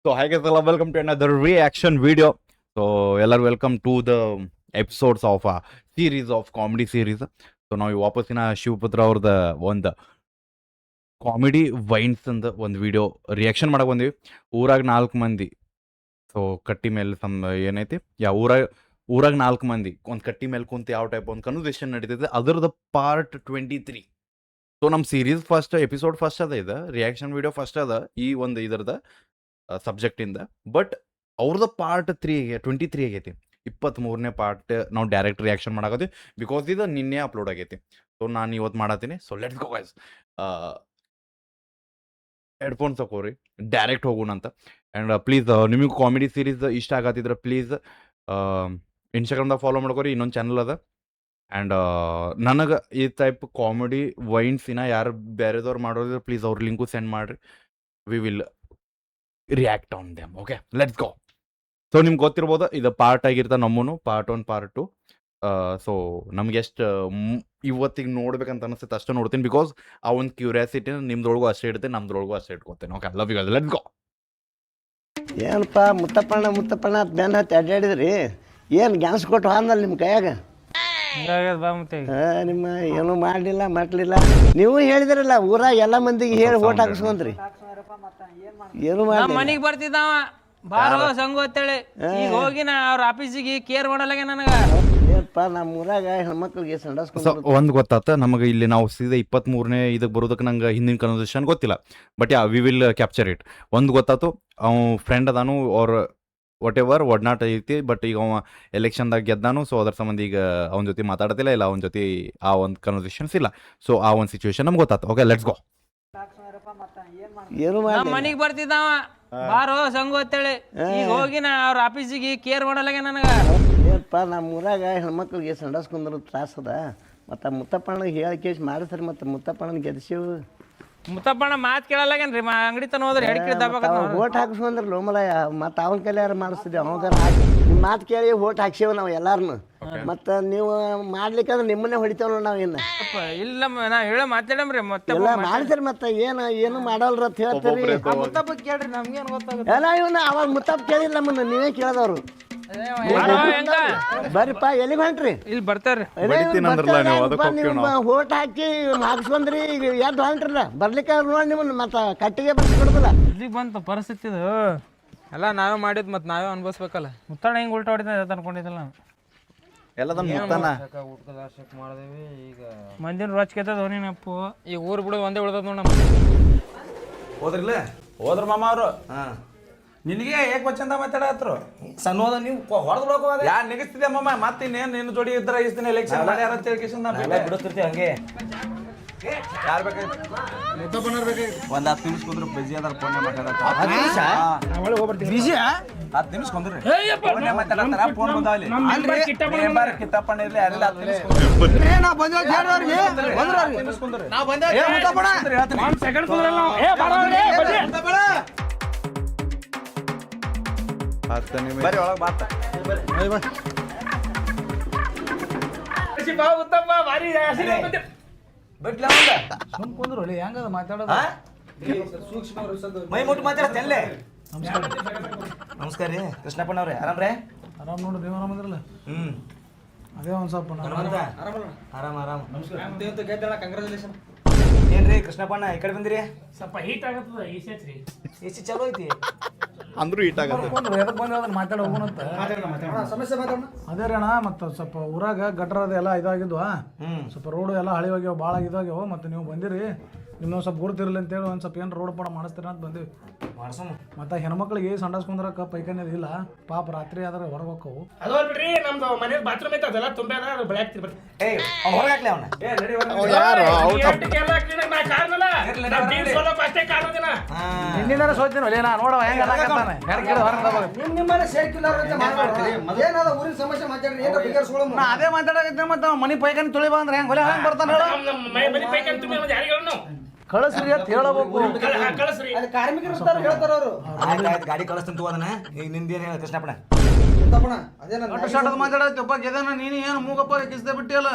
So, hi guys, welcome to another reaction video. So, ಎಲ್ಲರೂ welcome to the episodes of a series of comedy series. So ನಾವು ವಾಪಸ್ಸಿನ ಶಿವಪುತ್ರ ಅವ್ರದ ಒಂದು comedy wines ಅಂತ ಒಂದು video reaction ಮಾಡಕ್ ಬಂದಿವಿ. ಊರಾಗ 4 ಮಂದಿ. ಸೊ ಕಟ್ಟಿ ಮೇಲೆ ಏನೈತಿ ಊರಾಗ 4 ಮಂದಿ ಒಂದು ಕಟ್ಟಿ ಮೇಲೆ ಕುಂತು ಯಾವ ಟೈಪ್ ಒಂದು ಕನ್ವರ್ಸೇಷನ್ ನಡೀತೈತೆ ಅದರದ ಪಾರ್ಟ್ 23. ಸೊ ನಮ್ಮ ಸೀರೀಸ್ ಫಸ್ಟ್ ಎಪಿಸೋಡ್ ಫಸ್ಟ್ ಅದ ಇದು ರಿಯಾಕ್ಷನ್ ವಿಡಿಯೋ ಫಸ್ಟ್ ಅದ ಈ ಒಂದು ಇದರದ ಸಬ್ಜೆಕ್ಟಿಂದ. ಬಟ್ ಅವ್ರದ್ದು ಪಾರ್ಟ್ 23 ಆಗೈತಿ. 23ನೇ ಪಾರ್ಟ್ ನಾವು ಡೈರೆಕ್ಟ್ ರಿಯಾಕ್ಷನ್ ಮಾಡಾಕತ್ತೀವಿ ಬಿಕಾಸ್ ಇದು ನಿನ್ನೆ ಅಪ್ಲೋಡ್ ಆಗೈತಿ. ಸೊ ನಾನು ಇವತ್ತು ಮಾಡತ್ತೀನಿ. So let's go guys. Headphones ತಗೋರಿ, ಡೈರೆಕ್ಟ್ ಹೋಗೋಣ ಅಂತ. ಆ್ಯಂಡ್ ಪ್ಲೀಸ್ ನಿಮಗೆ ಕಾಮಿಡಿ ಸೀರೀಸ್ ಇಷ್ಟ ಆಗತ್ತಿದ್ರೆ ಪ್ಲೀಸ್ ಇನ್ಸ್ಟಾಗ್ರಾಮ್ದಾಗ ಫಾಲೋ ಮಾಡ್ಕೋರಿ. ಇನ್ನೊಂದು ಚಾನಲ್ ಅದ. ಆ್ಯಂಡ್ ನನಗೆ ಈ ಟೈಪ್ ಕಾಮಿಡಿ ವೈನ್ಸಿನ ಯಾರು ಬೇರೆದವ್ರು ಮಾಡೋದಿದ್ರೆ ಪ್ಲೀಸ್ ಅವ್ರ ಲಿಂಕು ಸೆಂಡ್ ಮಾಡಿರಿ. We will react on them. Okay, let's go. So ನಿಮ್ಗೆ ಗೊತ್ತಿರ್ಬೋದು ಇದು ಪಾರ್ಟ್ ಆಗಿರ್ತಾ ನಮ್ಮನು ಪಾರ್ಟ್ 1 ಪಾರ್ಟ್ 2. ಸೊ ನಮ್ಗೆ ಎಷ್ಟು ಇವತ್ತಿಗೆ ನೋಡ್ಬೇಕಂತ ಅನಿಸುತ್ತೆ ಅಷ್ಟೇ ನೋಡ್ತೀನಿ. ಬಿಕಾಸ್ ಆ ಒಂದು ಕ್ಯೂರಿಯಾಸಿಟಿ ನಿಮ್ದೊಳಗೂ ಅಷ್ಟೇ ಇಡುತ್ತೆ, ನಮ್ದೊಳಗೂ ಅಷ್ಟೇ ಇಟ್ಕೊತೇನೆ. Okay, love you, let's go. ಏನಪ್ಪ ಮುತ್ತಪ್ಪಣ್ಣ ಬೆನ್ನ ಹತ್ತಿ ಅಡ್ಡಾಡಿದ್ರಿ ಏನು ಗ್ಯಾನ್ಸ್ ಕೊಟ್ಟು ಹಾಂದಲ್ಲ ನಿಮ್ಮ ಕೈಯಾಗ ನಿಮ್ಮ ಏನೂ ಮಾಡಲಿಲ್ಲ ಮಟ್ಲಿಲ್ಲ. ನೀವು ಹೇಳಿದ್ರಲ್ಲ ಊರಾಗ ಎಲ್ಲ ಮಂದಿಗೆ ಹೇಳಿ ಓಟ್ ಹಾಕಿಸ್ಕೊಂಡ್ರಿ, ಏನು ಮಾಡಿ ಮನಿಗ್ ಬರ್ತಿದ್ದಾವ ಬಾರೋ ಸಂಗು ಅಂತೇಳಿ. ಈಗ ಹೋಗಿ ನಾ ಅವ್ರ ಆಫೀಸಿಗೆ ಕೇರ್ ಮಾಡಲಾಗೆ ನನಗ. ಏನಪ್ಪ ನಮ್ಮ ಊರಾಗ ಹೆಣ್ಮಕ್ಳಿಗೆ ಸೊ ಸಂಡಾಸ್ಕೊಂಡು ಒಂದು ಗೊತ್ತಾತ ನಮಗೆ ಇಲ್ಲಿ ನಾವು ಸೀದಾ 23ನೇ ಇದಕ್ಕೆ ಬರೋದಕ್ಕೆ ನಂಗೆ ಹಿಂದಿನ ಕನ್ವರ್ಸೇಷನ್ ಗೊತ್ತಿಲ್ಲ. But yeah we will capture it. ಒಂದು ಗೊತ್ತಾತು, ಅವ ಫ್ರೆಂಡ್ ಅದಾನು ಅವ್ರ ವಾಟ್ ಎವರ್ ಒಡನಾಟ ಐತಿ. ಬಟ್ ಈಗ ಅವ ಎಲೆಕ್ಷನ್ದಾಗ ಗೆದ್ದಾನು. ಸೊ ಅದ್ರ ಸಂಬಂಧ ಈಗ ಅವನ ಜೊತೆ ಮಾತಾಡೋದಿಲ್ಲ, ಇಲ್ಲ ಅವನ ಜೊತೆ ಆ ಒಂದು ಕನ್ವರ್ಸೇಷನ್ಸ್ ಇಲ್ಲ. ಸೊ ಆ ಒಂದು ಸಿಚುವೇಶನ್ ನಮ್ಗೆ ಗೊತ್ತಾತು. Okay, let's go. ಏನು ಮಾಡಿ ಮನಿಗ್ ಬರ್ತಿದ್ದಾವ ಬಾರೋ ಸಂಗು ಅಂತೇಳಿ. ಈಗ ಹೋಗಿ ನಾ ಅವ್ರ ಆಫೀಸಿಗೆ ಕೇರ್ ಮಾಡಲಾಗೆ ನನಗ. ಏನಪ್ಪ ನಮ್ಮ ಊರಾಗ ಹೆಣ್ಮಕ್ಳಿಗೆ ಸಂಡಾಸ್ಕೊಂಡ್ರು ತ್ರಾಸ ಅದ. ಮತ್ತು ಮುತ್ತಪ್ಪಣ್ಣಿಗೆ ಹೇಳಿ ಕೇಸ್ ಮಾಡಿಸ್ರಿ, ಮತ್ತು ಮುತ್ತಪ್ಪಣ್ಣನ ಗೆದ್ಸಿವು ಮುತ್ತಪ್ಪಣ್ಣ ಮಾತ್ ಕೇಳಲಾಗೇನ್ರಿ. ಅಂಗಡಿ ತನ ಹೋದ್ರೆ ಹೆಡ್ಕಿ ದಬ್ಬಾಕ ಓಟ್ ಹಾಕಿಸ್ಕೊಂಡ್ರಿ ಲೋಮಲಯ. ಮತ್ತು ಅವನ ಕೈಲಿ ಯಾರು ಮಾಡಿಸ್ತಿದ್ದೆ ಅವಾಗ ನಿಮ್ಮ ಮಾತು ಕೇಳಿ ಓಟ್ ಹಾಕ್ಸೇವು ನಾವು ಎಲ್ಲಾರನು. ಮತ್ತು ನೀವು ಮಾಡ್ಲಿಕ್ಕಂದ್ರೆ ನಿಮ್ಮನ್ನೇ ಹೊಡಿತೇವಲ್ಲ ನಾವು. ಇನ್ನು ಇಲ್ಲ ನಾ ಹೇಳೋ ಮಾತಾಡಮ್ರಿ ಮತ್ತೆ ಎಲ್ಲ ಮಾಡಿದ್ರಿ. ಮತ್ತು ಏನು ಮಾಡಲ್ರ ಅಂತ ಹೇಳ್ತೀರಿ. ಮುತ್ತಪ್ಪ ಕೇಳ್ರಿ, ನಮ್ಗೇನ್ ಗೊತ್ತಾಗುತ್ತೆ. ಎಲ್ಲ ಇವನ್ನ ಅವಾಗ ಮುತ್ತಪ್ಪ ಕೇಳಿಲ್ಲ ನಮ್ಮನ್ನ, ನೀವೇ ಕೇಳಿದವ್ರು. ಬರ್ರಿಪ್ಪ, ಎಲ್ಲಿಗೆ ಹೊಂಟ್ರಿ? ಇಲ್ಲಿ ಬರ್ತಾರ್ರಿ. ಓಟ್ ಹಾಕಿ ಹಾಕ್ಸ್ಕೊಂಡ್ರಿ, ಈಗ ಎದ್ದು ಹೊಂಟ್ರಲ್ಲ ಬರ್ಲಿಕ್ಕೆ ನೋಡಿ ನಿಮ್ಮನ್ನ ಮತ್ತೆ ಕಟ್ಟಿಗೆ ಬರ್ಸಿ ಕೊಡುದಿಲ್ಲ. ಇಲ್ಲಿಗೆ ಬಂತು ಪರಿಸ್ಥಿತಿ ಇದು ಎಲ್ಲ ನಾವೇ ಮಾಡಿದ್ ಮತ್ತೆ ನಾವೇ ಅನ್ಭವಿಸ್ಬೇಕಲ್ಲ. ಮುತ್ತಣ್ಣ ಹಿಂಗೆ ಉಲ್ಟಾ ಹೊಡಿದ ಅನ್ಕೊಂಡಿದ್ದಿಲ್ಲ ನಾನು. ಮಂದಿನ ರೋಚ್ಕೆತದ ನೀನಪ್ಪು. ಈ ಊರು ಬಿಡೋದು ಒಂದೇ ಉಳ್ದದ ನೋಡ. ಹೋದ್ರಿಲ್ಲ ಹೋದ್ರ ಮಾಮ ಅವರು ನಿನಗೆ ಏಕ್ ವಚಂದ ಮಾತಾಡತ್ರು ಸಣ್ಣ ಹೋದ ನೀವು ಹೊಡೆದು ಬಿಡೋಕೆ ಯಾರು ನಿಗಿಸ್ತಿದ್ದೆ ಮಾಮ. ಮತ್ತೆ ಇನ್ನೇನು ನಿನ್ನ ಜೋಡಿ ಇದ್ರ ಇಸ್ತೀನಿ ಎಲೆಕ್ಷನ್ ಮಾಡ್ಯಾರ ಅಂತ ಹೇಳಿ ಬಿಡುತ್ತಿರ್ತೀವಿ ಹಂಗೆ. ಯಾರು ಬೇಕಾಯ್ತು ಒಂದು 10 ನಿಮಿಷ ಕುಂದ್ರೆ ಬಿಜಿ ಅದಾರ ಫೋನ್ ಮಾತಾಡತ್ತ. ಬಿಜಿ 10 ನಿಮಿಷ ಕುಂದ್ರಿ ಮಾತಾಡತ್ತಾರ. ಫೋನ್ ಬಂದಾವಲ್ಲಿ ಕಿತ್ತಪ್ಪಣ್ಣ ಇರ್ಲಿ ಯಾರಿಲ್ಲ 10 ನಿಮಿಷ ಬರ್ರಿ ಒಳಗೆ ಬಾತ ಬಿಟ್ಲ ಹೆಂಗದ ಮಾತಾಡೋದು ಮೈ ಮುಟ್ಟು ಮಾತಾಡತ್ತಲ್ಲೇ. ನಮಸ್ಕಾರ ರೀ ಕೃಷ್ಣಪ್ಪಣ್ಣ ಅವ್ರೆ, ಆರಾಮ್ರೆ? ಆರಾಮ್ ನೋಡ್ರಿ, ನೀವು ಆರಾಮದ್ರಲ್ಲ? ಅದೇ ಒಂದು ಸ್ವಲ್ಪ ಆರಾಮ್. ಏನ್ರಿ ಕೃಷ್ಣಪ್ಪಣ್ಣ ಈ ಕಡೆ ಬಂದಿರಿ? ಸ್ವಲ್ಪ ಹೀಟ್ ಆಗತ್ತದ ಎಸಿ ಚಲೋ ಐತಿ ಅಂದ್ರೂ ಈಟ್ ಆಗತ್ತೆ. ಎದಕ್ಕೆ ಬಂದು ಅದನ್ನ ಮಾತಾಡಿ ಹೋಗೋಣಂತ ಅದೇ ರೀ ಅಣ್ಣ. ಮತ್ತು ಸ್ವಲ್ಪ ಊರಾಗ ಗಟ್ರ ಅದೆಲ್ಲ ಇದಾಗಿದ್ವಾ, ಸ್ವಲ್ಪ ರೋಡು ಎಲ್ಲ ಹಳಿವಾಗ್ಯಾವ, ಭಾಳ ಇದಾಗ್ಯಾವ. ಮತ್ತು ನೀವು ಬಂದಿರಿ, ನಿಮ್ಮೊಂದು ಸ್ವಲ್ಪ ಗುರುತಿರಲಿ ಅಂತೇಳಿ ಒಂದು ಸ್ವಲ್ಪ ಏನು ರೋಡ್ ಪಡ ಮಾಡಿಸ್ತೀರ ಅಂತ ಬಂದಿವಿ. ಮತ್ತು ಹೆಣ್ಮಕ್ಳಿಗೆ ಸಂಡಾಸ್ಕೊಂಡ್ರಕ್ಕ ಪೈಖಾನೆ ಇಲ್ಲ ಪಾಪ, ರಾತ್ರಿ ಆದ್ರೆ ಹೊರಗೆ ಹೋಕ್ಕವು. ಅದು ಬಿಡ್ರಿ, ನಮ್ದು ಮನೆ ಬಾತ್ರೂಮ್ ಐತೆ ಅದೆಲ್ಲ ತುಂಬೆ ಅದ ಬೆಳೆ ಹಾಕ್ತಿರಿ ಬರ್ರಿ. ಹೊರಗಾಕ್ಲಿ ಅವನ ನಿನ್ನಿಂದ ಸೋತಿನ ನಾ ನೋಡವ ಹೆಂಗೆ ಅದೇ ಮಾತಾಡಕತ್ತೆ. ಮತ್ತು ಮನೆ ಪೈಖಾನೆ ತುಳಿ ಬಂದ್ರೆ ಹೆಂಗೆ ಹೊಲೆ ಹೆಂಗೆ ಬರ್ತಾನೆ ಕಳಿಸ್ರಿ ಅಂತ ಹೇಳಬೇಕು. ಕಾರ್ಮಿಕರು ಹೇಳ್ತಾರ ಅವರು. ಗಾಡಿ ಕಳಿಸ್ತೀನಿ ತಗೋ ಅದನ್ನ. ಈಗ ನಿಂದೇನು ಹೇಳ ಕೃಷ್ಣಪ್ಪಣ್ಣ? ಮಾತಾಡತ್ತಪ್ಪ ಗೆದನ ನೀನು ಏನು ಮೂಗಪ್ಪ ಕಿಸ್ದೆ ಬಿಟ್ಟಿಯಲ್ಲ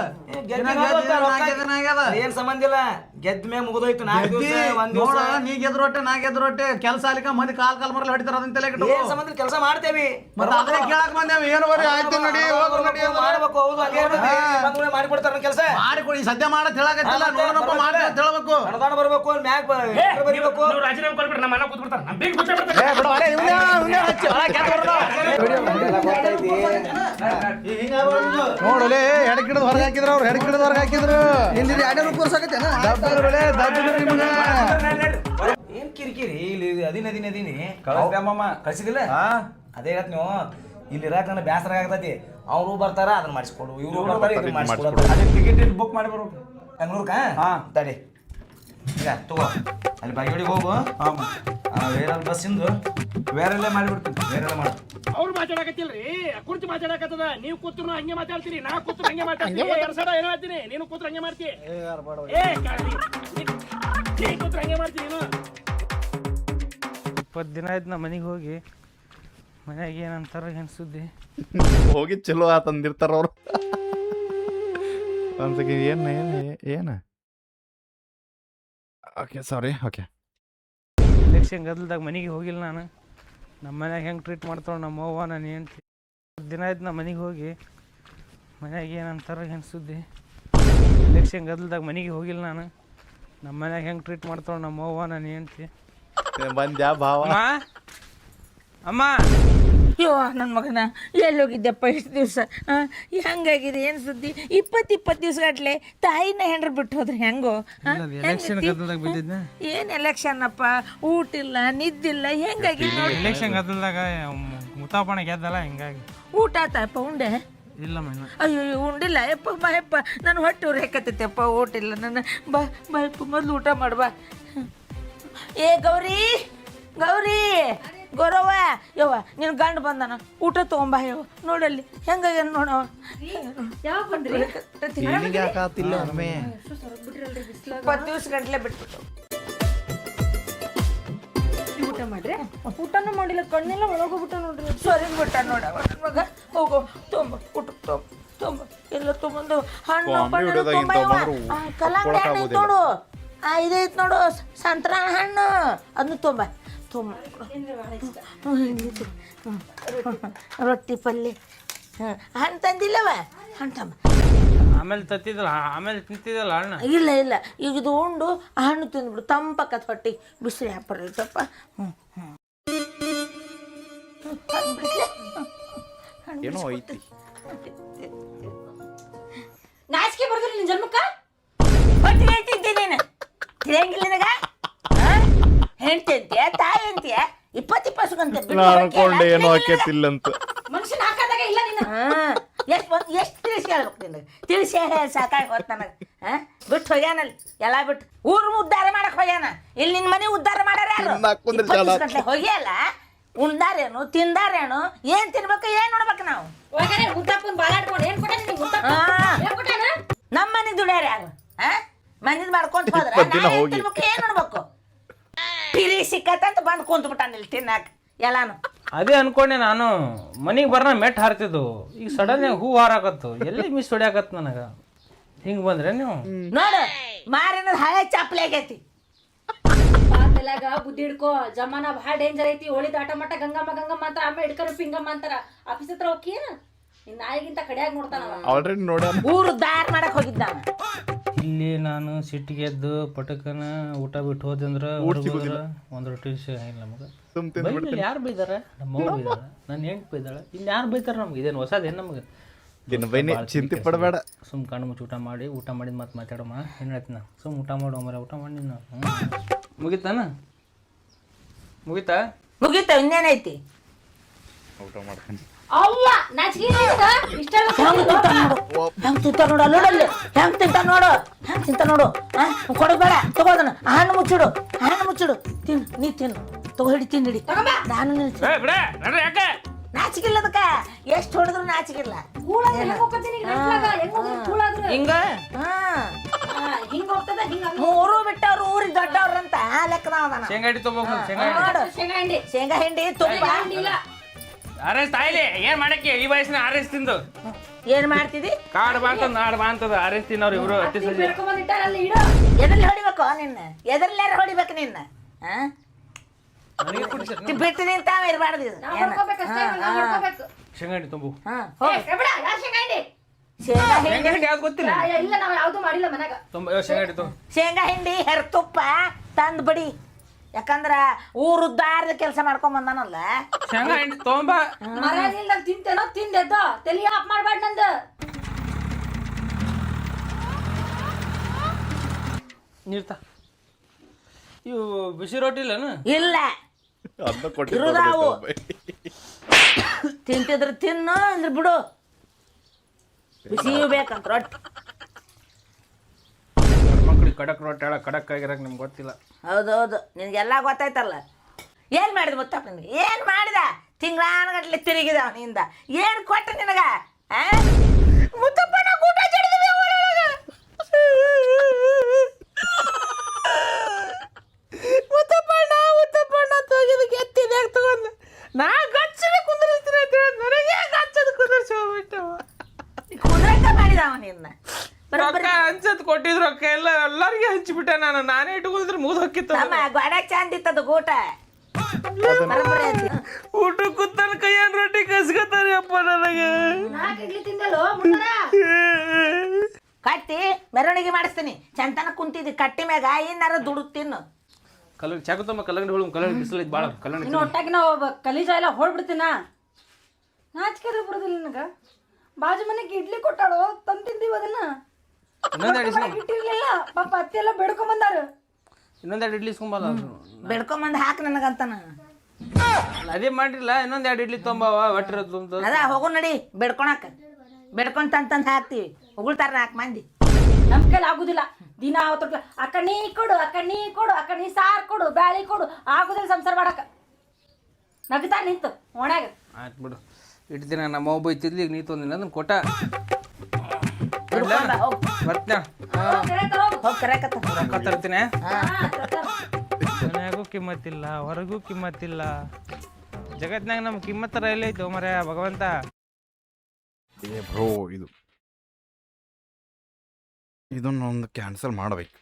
ಏನ್ ಸಂಬಂಧ ಇಲ್ಲ, ಗೆದ್ದ ಮೇಲೆ ಮುಗಿದೋಯ್ತು. 4 ದಿವಸ 1 ದಿವಸ ನೀ ಗೆದ್ರೊಟ್ಟೆ ನಾ ಗೆದ್ರೊಟ್ಟೆ ಕೆಲಸ ಅಲ್ಲಿಕ ಮಂದಿ ಕಾಲ್ ಮರಲ್ಲ ಹೊಡಿತಾರ ಅದನ್ನ ತಲೆ ಏನ್ ಸಂಬಂಧ ಕೆಲಸ ಮಾಡ್ತೇವಿ. ಮತ್ತೆ ಅದನ್ನ ಕೇಳಕ್ ಬಂದೇವಿ ಏನು ಬರೀ ಆಯ್ತು ನಡಿ ಹೋಗ್ರು ನಡಿ ಮಾಡ್ಬೇಕು. ಹೌದು, ಅದೇ ಮಾಡಿಕೊಡ್ತಾರ ಕೆಲಸ ಮಾಡಿಕೊಡಿ ಸದ್ಯ ಮಾಡತ್ ಹೇಳಕತ್ತಿಲ್ಲ ನೋಡೋಣಪ್ಪ ಮಾಡಿ ಅಂತ ಹೇಳ್ಬೇಕು. ಕಣದಾಡ ಬರ್ಬೇಕು, ಮ್ಯಾಗ್ ಬರಿಬೇಕು. ರಾಜೀನಾಮೆ ಕೊಡ್ಬಿಡ್ರಿ, ನಮ್ಮ ಮನೆ ಕೂತ್ಬಿಡ್ತಾರೆ, ನಮ್ಮ ಬೇಗ ಬಿಟ್ಬಿಡ್ತಾರೆ. ನೋಡಲೇ ಹೆಡಕಿಡದ್ ಹೊರಗೆ ಹಾಕಿದ್ರು ಅವ್ರು ಹೆಡಕಿಡದ್ ಹೊರಗೆ ಹಾಕಿದ್ರು ಏನ್ ಕಿರಿಕಿರಿ ಇಲ್ಲಿ ಅದಿನಿ ಕಳಿಸ್ದಮ್ಮ ಕಳ್ಸಿದಿಲ್ಲ. ಅದೇ ಹೇಳ್ತ ನೀವು ಇಲ್ಲಿ ಇರಾಕ ನನ್ನ ಬ್ಯಾಸರ ಆಗತೈತಿ. ಅವ್ರು ಬರ್ತಾರ ಅದನ್ನ ಮಾಡಿಸ್ಕೊಡು, ಇವ್ರು ಬರ್ತಾರ ಇದನ್ನ ಮಾಡಿಸ್ಕೊಡು. ಅದೇ ಟಿಕೆಟ್ ಬುಕ್ ಮಾಡಿ ಬರ್ಬೇಕು ಬೆಂಗ್ಳೂರ್ಕ. ತಡಿ ಈಗ ತಗೋ, ಅಲ್ಲಿ ಬಾಗಿಡಿಗೆ ಹೋಗು. ಬೇರೆ ಬಸ್ಸಿಂದು ಬೇರೆಲ್ಲೇ ಮಾಡಿಬಿಡ್ತೀನಿ, ಬೇರೆಲ್ಲ ಮಾಡಿ. ಅವ್ರು ಮಾತಾಡಕತ್ತಿಲ್ರಿ, ಕುರ್ಚಿ ಮಾತಾಡಕತ್ತದ. ನೀವು ಕೂತ್ರು ಹಂಗೆ ಮಾತಾಡ್ತೀರಿ, ನಾ ಕೂತ್ರು ಹಂಗೆ ಮಾತಾಡ್ತೀನಿ. ಏನೋ ಹೇಳ್ತೀನಿ, ನೀನು ಕೂತ್ರು ಹಂಗೆ ಮಾಡ್ತಿ. ನೀ ಕೂತ್ರು ಹಂಗೆ ಮಾಡ್ತೀನಿ ನೀನು. 20 ದಿನ ಆಯ್ತು ನಾ ಮನೆಗೆ ಹೋಗಿ. ಮನ್ಯಾಗ ಏನಂತಾರ ಏನು ಸುದ್ದಿ ಹೋಗಿ ಚಲೋ ಆತಂದಿರ್ತಾರ ಅವ್ರು. ಒಂದ್ಸತಿ ಏನು ಓಕೆ ಸಾರಿ ಓಕೆ. ಎಲೆಕ್ಷನ್ ಗದ್ದಲ್ದಾಗ ಮನೆಗೆ ಹೋಗಿಲ್ಲ ನಾನು. ನಮ್ಮ ಮನ್ಯಾಗ ಹೆಂಗೆ ಟ್ರೀಟ್ ಮಾಡ್ತಾಳೆ ನಮ್ಮ ಅವ್ವ ನಾನು ಹೆಂಡ್ತಿ. 10 ದಿನ ಆಯ್ತು ನಾ ಮನೆಗೆ ಹೋಗಿ. ಮನ್ಯಾಗ ಏನಂತಾರ ಏನು ಸುದ್ದಿ. ಎಲೆಕ್ಷನ್ ಗದ್ದಲ್ದಾಗ ಮನೆಗೆ ಹೋಗಿಲ್ಲ ನಾನು. ನಮ್ಮ ಮನ್ಯಾಗ ಹೆಂಗೆ ಟ್ರೀಟ್ ಮಾಡ್ತಾಳೆ ನಮ್ಮ ಅವ್ವ ನಾನು ಹೆಂಡ್ತಿ. ಬಂದ್ಯಾ ಭಾವ? ಅಮ್ಮ ಅಯ್ಯೋ ನನ್ನ ಮಗನ ಎಲ್ಲಿ ಹೋಗಿದ್ದೆಪ್ಪ ಇಷ್ಟು ದಿವಸ? ಹೆಂಗಾಗಿದೆ ಏನು ಸುದ್ದಿ? 20 ದಿವಸ ಗಟ್ಲೆ ತಾಯಿನ ಹೆಂಡ್ರು ಬಿಟ್ಟು ಹೋದ್ರೆ ಹೆಂಗೋ? ಎಲೆಕ್ಷನ್ ಗದ್ದಲ್ದಾಗ ಬಿದ್ದಿದ್ನ. ಏನು ಎಲೆಕ್ಷನ್ ಅಪ್ಪ? ಊಟ ಇಲ್ಲ ನಿದ್ದಿಲ್ಲ, ಹೆಂಗಾಗಿದೆ? ಎಲೆಕ್ಷನ್ ಗದ್ದಲ್ದಾಗ ಮುತಾಪಣ ಗೆದ್ದಲ್ಲ, ಹಿಂಗಾಗಿ. ಊಟ ಆತಪ್ಪ? ಉಂಡೆ? ಇಲ್ಲ ಮೇಡಮ್. ಅಯ್ಯೋ ಉಂಡಿಲ್ಲ ಯಪ್ಪ. ಬಾ ಯಪ್ಪ, ನಾನು ಹೊಟ್ಟೆ ಉರಿ ಹಾಕತ್ತೈತೆಪ್ಪ. ಊಟ ಇಲ್ಲ ನನ್ನ. ಬಾ ಬಾ ಮೊದಲು ಊಟ ಮಾಡ್ಬಾ. ಏ ಗೌರಿ, ಗೌರಿ, ಗೌರವ, ಯವ್ವ ನಿನ್ನ ಗಂಡು ಬಂದಾನ, ಊಟ ತೊಗೊಂಬ. ಯವ್ವ ನೋಡಲ್ಲಿ ಹೆಂಗಾಗ ನೋಡವ. ಯಾವ ಬಂದ್ರಿ? 20 ದಿವಸ ಗಂಟ್ಲೆ ಬಿಟ್ಬಿಟ್ಟು ಊಟ ಮಾಡ್ರಿ? ಊಟನೂ ಮಾಡಿಲ್ಲ, ಕಣ್ಣೆಲ್ಲ ಒಳಗೋಗ್ಬಿಟ್ಟ ನೋಡ್ರಿ. ಸೊರಿಗ್ ಬಿಟ್ಟ ನೋಡವ ನನ್ನ ಮಗ. ಹೋಗು ತೊಂಬ, ಊಟ ತೊಂಬ ಎಲ್ಲ ತೊಗೊಂಡು ಹಣ್ಣು ಪಣ್ಣು ತೊಂಬ. ಕಲ್ಲಂಗಡಿ ಹಣ್ಣು ಐತೆ ನೋಡು, ಇದೈತೆ ನೋಡು ಸಂತ್ರ ಹಣ್ಣು, ಅದನ್ನು ತೊಂಬ. ರೊಟ್ಟಿ ಪಲ್ಯ ಹಣ್ಣು ತಂದಿಲ್ಲವ? ಹಣ್ಣು ತಂಬ. ಆಮೇಲೆ ತತ್ತಿದ್ದಲ್ಲ, ಆಮೇಲೆ ತಿಂತಿದ್ದಲ್ಲ ಅಣ್ಣ. ಇಲ್ಲ ಇಲ್ಲ, ಈಗ ಇದು ಉಂಡು ಆ ಹಣ್ಣು ತಿಂದ್ಬಿಡು, ತಂಪಕ್ಕತ್ ಹೊಟ್ಟಿ ಬಿಸಿಲು ಹ್ಯಾಪರ್ ಐತಪ್ಪ. ಏನೋ ಐತಿ. ನಾಚಿಕೆ ಬರ್ದ್ರಿ ನಿನ್ ಜನ್ಮಕ್ಕ? ಹೊಟ್ಟೆ ಹೇಳ್ತಿದ್ದೆ ನೀನು ತಿಳಿಯಂಗಿಲ್ಲ ನಿನಗ? ಹೆಂಡ್ತಿ ಅಂತೀಯ, ತಾಯಿ ಅಂತೀಯ, 20 ಗಂಟೆ ಅನ್ಕೊಂಡೆ ಏನೋ ಆಕೇತಿಲ್ಲಂತ. ಮನುಷ್ಯನ ಹಾಕದಾಗ ಇಲ್ಲ ನೀನು. ಎಷ್ಟು ತಿಳಿಸಿ ಹೇಳ್ಬೇಕು ನಿನಗೆ? ತಿಳಿಸಿ ಹೇಳಿ ಸಾಕಾಗಿ ಹೋತ್ ನನಗೆ. ಬಿಟ್ಟು ಹೋಗ್ಯಾನಲ್ಲಿ ಎಲ್ಲ ಬಿಟ್ಟು ಊರು ಉದ್ಧಾರ ಮಾಡಕ್ ಹೋಗ್ಯಾನ. ಇಲ್ಲಿ ನಿನ್ನ ಮನೆ ಉದ್ಧಾರ ಮಾಡ್ಯಾರ ಯಾರು? 20 ಗಂಟೆ ಹೋಗ್ಯಲ್ಲ. ಉಂಡಾರೇನು ತಿಂದಾರೇನು? ಏನ್ ತಿನ್ಬೇಕು ಏನ್ ನೋಡ್ಬೇಕು ನಾವು? ಒಳಗಡೆ ಮುದ್ದಪ್ಪನ ಬಾಲಾಡ್ಕೊಂಡು ಏನ್ ಕೊಟ್ಟ ನಿನಗೆ ಮುದ್ದಪ್ಪ? ಏನ್ ಕೊಟ್ಟಾನ? ನಮ್ಮ ಮನೆ ದುಡ್ಯಾರ ಯಾರು? ಮನಿದ್ ಮಾಡ್ಕೊಂತ ಹೋದ್ರ ಏನ್ ತಿನ್ಬೇಕು ಏನ್ ನೋಡ್ಬೇಕು? ಪಿರಿ ಸಿಕ್ಕತ್ತಂತ ಬಂದು ಕುಂತ ಬಿಟ್ಟಾನ ಇಲ್ಲಿ ತಿನ್ನಾಕ ಎಲ್ಲಾನು. ಅದೇ ಅನ್ಕೊಂಡೆ ನಾನು. ಮನೆಗೆ ಬರ್ನ ಮೆಟ್ ಹಾರ್ತಿದ್ದು, ಈಗ ಸಡನ್ ಹೂ ಹಾರಾಕತ್ತು. ಎಲ್ಲಿ ಮಿಸ್ ಹೊಡ್ಯಾಕತ್ ನನಗ. ಹಿಂಗ್ ಬಂದ್ರೆ ನೀವು ನೋಡು, ಮಾರಿನ ಹಳೆ ಚಾಪ್ಲಿ ಆಗೈತಿ. ಪಾತೆಲಾಗ ಬುದ್ಧಿ ಹಿಡ್ಕೋ, ಜಮಾನ ಭಾಳ ಡೇಂಜರ್ ಐತಿ. ಹೋಳಿ ದಾಟ ಮಟ್ಟ ಗಂಗಮ್ಮ ಗಂಗಮ್ಮ ಅಂತಾರ, ಆಮೇಲೆ ಹಿಡ್ಕರು ಪಿಂಗಮ್ಮ ಅಂತಾರ. ಆಫೀಸ್ ಹತ್ರ ಹೋಗಿಯೇನ? ನಿನ್ನ ನಾಯಿಗಿಂತ ಕಡಿಯಾಗಿ ನೋಡ್ತಾನವ. ಆಲ್ರೆಡಿ ನೋಡ್ಯಾನ. ಊರು ದಾರ್ ಮಾಡಕ್ ಹೋಗಿದ್ದ ಅವ. ಇಲ್ಲಿ ನಾನು ಸಿಟ್ಟಿಗೆ ಎದ್ದು ಪಟಕನ ಊಟ ಬಿಟ್ಟು ಹೋದಂದ್ರೆ ಒಂದು ರೊಟ್ಟಿ ಇಲ್ಲ ನಮಗೆ. ಯಾರು ಬೈದಾರ? ನಮ್ಮ ಅವ್ವ ಬೈದಾಳ, ನನ್ನ ಹೆಂಡ್ತಿ ಬೈದಾಳ, ಇನ್ನು ಯಾರು ಬೈತಾರ ನಮ್ಗೆ? ಇದೇನು ಹೊಸದೇನು ನಮಗೆ? ಚಿಂತೆ ಪಡಬೇಡ. ಸುಮ್ ಕಣ್ಣು ಮುಚ್ಚಿ ಊಟ ಮಾಡಿದ ಮತ್ತೆ ಮಾತಾಡಮ್ಮ. ಏನು ಹೇಳ್ತೀನಿ, ಸುಮ್ ಊಟ ಮಾಡು ಮರ, ಊಟ ಮಾಡಿ ನೀನು. ಮುಗಿತಾನ? ಮುಗಿತಾ? ಮುಗೀತ, ಇನ್ನೇನೈತಿ? ಊಟ ಮಾಡ್ತೀನಿ. ಅವ್ವ ನಾಚಿಕೆ ಇಷ್ಟೆಲ್ಲ ಹೆಂಗ್ ತಿಂತ ನೋಡು, ನೋಡಲ್ಲಿ ಹೆಂಗ್ ತಿಂತ ನೋಡು, ಹೆಂಗ್ ತಿಂತ ನೋಡು. ಕೊಡಬೇಡ, ತಗೋದನ. ಹಣ್ಣು ಮುಚ್ಚಿಡು, ಹಣ್ಣು ಮುಚ್ಚಿಡು. ತಿನ್ನು, ನೀ ತಿನ್ನು, ತಗೋ ಹಿಡಿ, ತಿನ್ನು ಹಿಡಿ. ನಾನು ನಾಚಿಕಿಲ್ಲದಕ್ಕ ಎಷ್ಟು ಹೊಡೆದ್ರು ನಾಚಿಕಿಲ್ಲ. ಹಿಂಗ ಹಿಂಗ ಹೋಗ್ತದ ಹಿಂಗ. ಮೂರು ಬಿಟ್ಟವ್ರು ಊರಿಗೆ ದೊಡ್ಡವ್ರಂತ ಲೆಕ್ಕದ. ಶೇಂಗಾ ಹಿಂಡಿ ತಗೋಬೇಕು. ನೋಡು, ಶೇಂಗಾ ಹಿಂಡಿ ತುಪ್ಪ. ಆರೆಸ್ ತಾಯಿಲಿ ಏನ್ ಮಾಡಕ್ಕೆ ಈ ವಯಸ್ಸಿನ ಆರೆಸ್ ತಿಂದು ಏನ್ ಮಾಡ್ತಿದಿ? ಕಾಡ್ ಬಾಂತದ ನಾಡ್ ಬಾಂತದ ಆರೆಸ್ ತಿನ್ನೋರು ಇಬ್ರು ಅತಿ ಸರಿ ಬೆಳ್ಕೊಂಬಂದಿಟ್ಟಾರಲ್ಲಿ ಇಡು. ಎದ್ರಲ್ಲಿ ಹೊಡಿಬೇಕು ನಿನ್ನ? ಎದ್ರಲ್ಲಾರ ಹೊಡಿಬೇಕು ನಿನ್ನ? ಬಿಟ್ಟು ನಿಂತಾವ ಇರಬಾರ್ದು ಇದು. ನಾವ್ ಹೊಡ್ಕೊಬೇಕಷ್ಟೇ, ನಾವ್ ಹೊಡ್ಕೊಬೇಕು. ಶೇಂಗಾಣಿ ತುಂಬು ಬಿಡ, ಯಾವ ಶೇಂಗಾ ಹಿಂಡಿ? ಶೇಂಗಾ ಹಿಂಡಿ ಶೇಂಗಾಣಿ ಯಾವ್ದು ಗೊತ್ತಿಲ್ಲ ಇಲ್ಲ ನಾವ್ ಯಾವ್ದು ಮಾಡಿಲ್ಲ ಮನ್ಯಾಗ. ಶೇಂಗಾಣಿ ತುಂಬ ಶೇಂಗಾ ಹಿಂಡಿ ಹೆರ್ತುಪ್ಪ ತಂದ್ ಬಿಡಿ. ಯಾಕಂದ್ರ ಊರು ಉದ್ದಾರದ ಕೆಲಸ ಮಾಡ್ಕೊಂಡ್ ಬಂದಾನಲ್ಲ. ಶೇಂಗಾ ಹಿಂಡಿ ತೊಂಬ ಮರ್ಯಾದಿಲ್ದಾಗ ತಿಂತೇನೋ ತಿಂದೆದ್ದೋ ತಲಿ ಆಫ್ ಮಾಡ್ಬೇಡ ನಂದು. ನೀರ್ತ ಇವು ಬಿಸಿ ರೊಟ್ಟಿ ಇಲ್ಲನು? ಇಲ್ಲ ಇರುದಾವು. ತಿಂತಿದ್ರ ತಿನ್ನು ಅಂದ್ರೆ ಬಿಡು. ಬಿಸಿ ಬೇಕಂತ ರೊಟ್ಟಿ. ಮಕ್ಳಿಗೆ ಕಡಕ್ ರೊಟ್ಟಿ ಹೇಳ ಕಡಕ್ ಆಗಿರಕ್ ನಿಮ್ಗೆ ಗೊತ್ತಿಲ್ಲ. ಹೌದೌದು, ನಿನ್ಗೆಲ್ಲ ಗೊತ್ತಾಯ್ತಲ್ಲ. ಏನ್ ಮಾಡಿದ ಮುತ್ತಪ್ಪ ನಿನ್ಗೆ? ಏನ್ ಮಾಡಿದ? ತಿಂಗಳಾನಗಟ್ಲೆ ತಿರುಗಿದ ಅವನಿಂದ. ಏನ್ ಕೊಟ್ಟ ನಿನಗ? ಮುತ್ತಪ್ಪ ನಾ ಊಟ ಜಡಿದ್ವಿ ಊರೊಳಗ. ಮುತ್ತಪ್ಪಣ್ಣ ತೋಗಿದ ಗೆತ್ತಿದೆ ತಗೊಂಡು ನಾ ಗಚ್ಚನ ಕುಂದ್ರಿಸ್ತೀನಿ ಅಂತ ಹೇಳಿ ನನಗೆ ಗಚ್ಚದ ಕುಂದ್ರಿಸಿ ಹೋಗ್ಬಿಟ್ಟವ. ಕುಂದ್ರಕ ಮಾಡಿದ ಅವನಿಂದ. ರೊಕ್ಕ ಹಂಚದ್ ಕೊಟ್ಟಿದ್ ರೊಕ್ಕ ಎಲ್ಲ ಎಲ್ಲರಿಗೆ ಹಂಚಿಬಿಟ್ಟೆ ನಾನೇ ಇಟ್ಕೊಂಡಿದ್ರೆ ಮುಗಿದು ಹೋಗಿತ್ತು. ನಮ್ಮ ಗೋಡೆ ಚಂದ ಇತ್ತದು ಊಟ. ಊಟ ಕೂತಾನ ಕೈಯನ್ ರೊಟ್ಟಿ ಕಸ್ಕೊತಾನೆ ಅಪ್ಪ ನನಗೆ. 4 ಇಡ್ಲಿ ತಿಂದಲ್ಲೋ ಮುನ್ನರ. ಕಟ್ಟಿ ಮೆರವಣಿಗೆ ಮಾಡಿಸ್ತೀನಿ. ಚಂತನ ಕುಂತಿದ್ದಿ ಕಟ್ಟಿ ಮ್ಯಾಗ ಏನಾರ ದುಡ್ಡು ತಿನ್ನು. ಕಲ್ಲಂಗಡಿ ಚಾಕುತ್ತಮ್ಮ ಕಲ್ಲಂಗಡಿ ಹುಳು ಕಲ್ಲಂಗಡಿ ಬಿಸಿಲೈತಿ ಭಾಳ ಕಲ್ಲಂಗಡಿ ಇನ್ನು ಒಟ್ಟಾಗಿ ನಾವು ಕಲೀಜ ಎಲ್ಲ ಹೊಡ್ಬಿಡ್ತೀನ. ನಾಚಿಕೆ ಬರೋದಿಲ್ಲ ನನಗ. ಬಾಜು ಮನೆಗೆ ಇಡ್ಲಿ ಕೊಟ್ಟಾಳು ತಂದು ತಿಂದೀವಿ ಅದನ್ನ. ಇಟ್ಟಿರ್ಲಿಲ್ಲ ಪಾಪ ಅತ್ತಿ ಎಲ್ಲ ಬೆಡ್ಕೊಂಡ್ ಬಂದಾರ. ಇನ್ನೊಂದೆರಡು ಇಡ್ಲಿ ಇಸ್ಕೊಂಬಲ್ಲ ಬೆಡ್ಕೊಂಬಂದು ಹಾಕಿ ನನಗಂತಾನ. ಅದೇ ಮಾಡಿಲ್ಲ ಇನ್ನೊಂದೆರಡು ಇಡ್ಲಿ ತೊಂಬವ ಒಟ್ಟಿರ ತುಂಬ ಅದ ಹೋಗು ನಡಿ ಬೆಡ್ಕೊಳಕ. ಬೆಡ್ಕೊಂಡ್ ತಂದು ಹಾಕ್ತಿವಿ. ಉಗುಳ್ತಾರ 4 ಮಂದಿ. ನಮ್ ಕೈಲಿ ಆಗುದಿಲ್ಲ. ದಿನ ಅವತ್ತು ಅಕ್ಕ ನೀ ಕೊಡು, ಅಕ್ಕ ನೀ ಕೊಡು, ಅಕ್ಕ ನೀ ಸಾರು ಕೊಡು, ಬ್ಯಾಳಿ ಕೊಡು, ಆಗುದಿಲ್ಲ ಸಂಸಾರ ಮಾಡಕ. ನಗ್ತಾ ನಿಂತು ಒಣಗ. ಆಯ್ತು ಬಿಡು. ಇಟ್ಟು ದಿನ ನಮ್ಮ ಒಬ್ಬ ಇತ್ತಿದ್ಲಿ ಈಗ ನೀ ತೊಂದಿನ ಅದನ್ನ ಕೊಟ್ಟ ಬರ್ತೀನ ಹೋಗಿ ಕರೆಕತ್ತ. ರೊಕ್ಕ ತರ್ತೀನಿ. ಮನ್ಯಾಗೂ ಕಿಮ್ಮತ್ತಿಲ್ಲ, ಹೊರಗೂ ಕಿಮ್ಮತ್ತಿಲ್ಲ. ಜಗತ್ನಾಗ ನಮ್ ಕಿಮ್ಮತ್ತರ ಎಲ್ಲೈತೆ ಮರ ಭಗವಂತ. ಬ್ರೋ ಇದನ್ನೊಂದು ಕ್ಯಾನ್ಸಲ್ ಮಾಡಬೇಕು.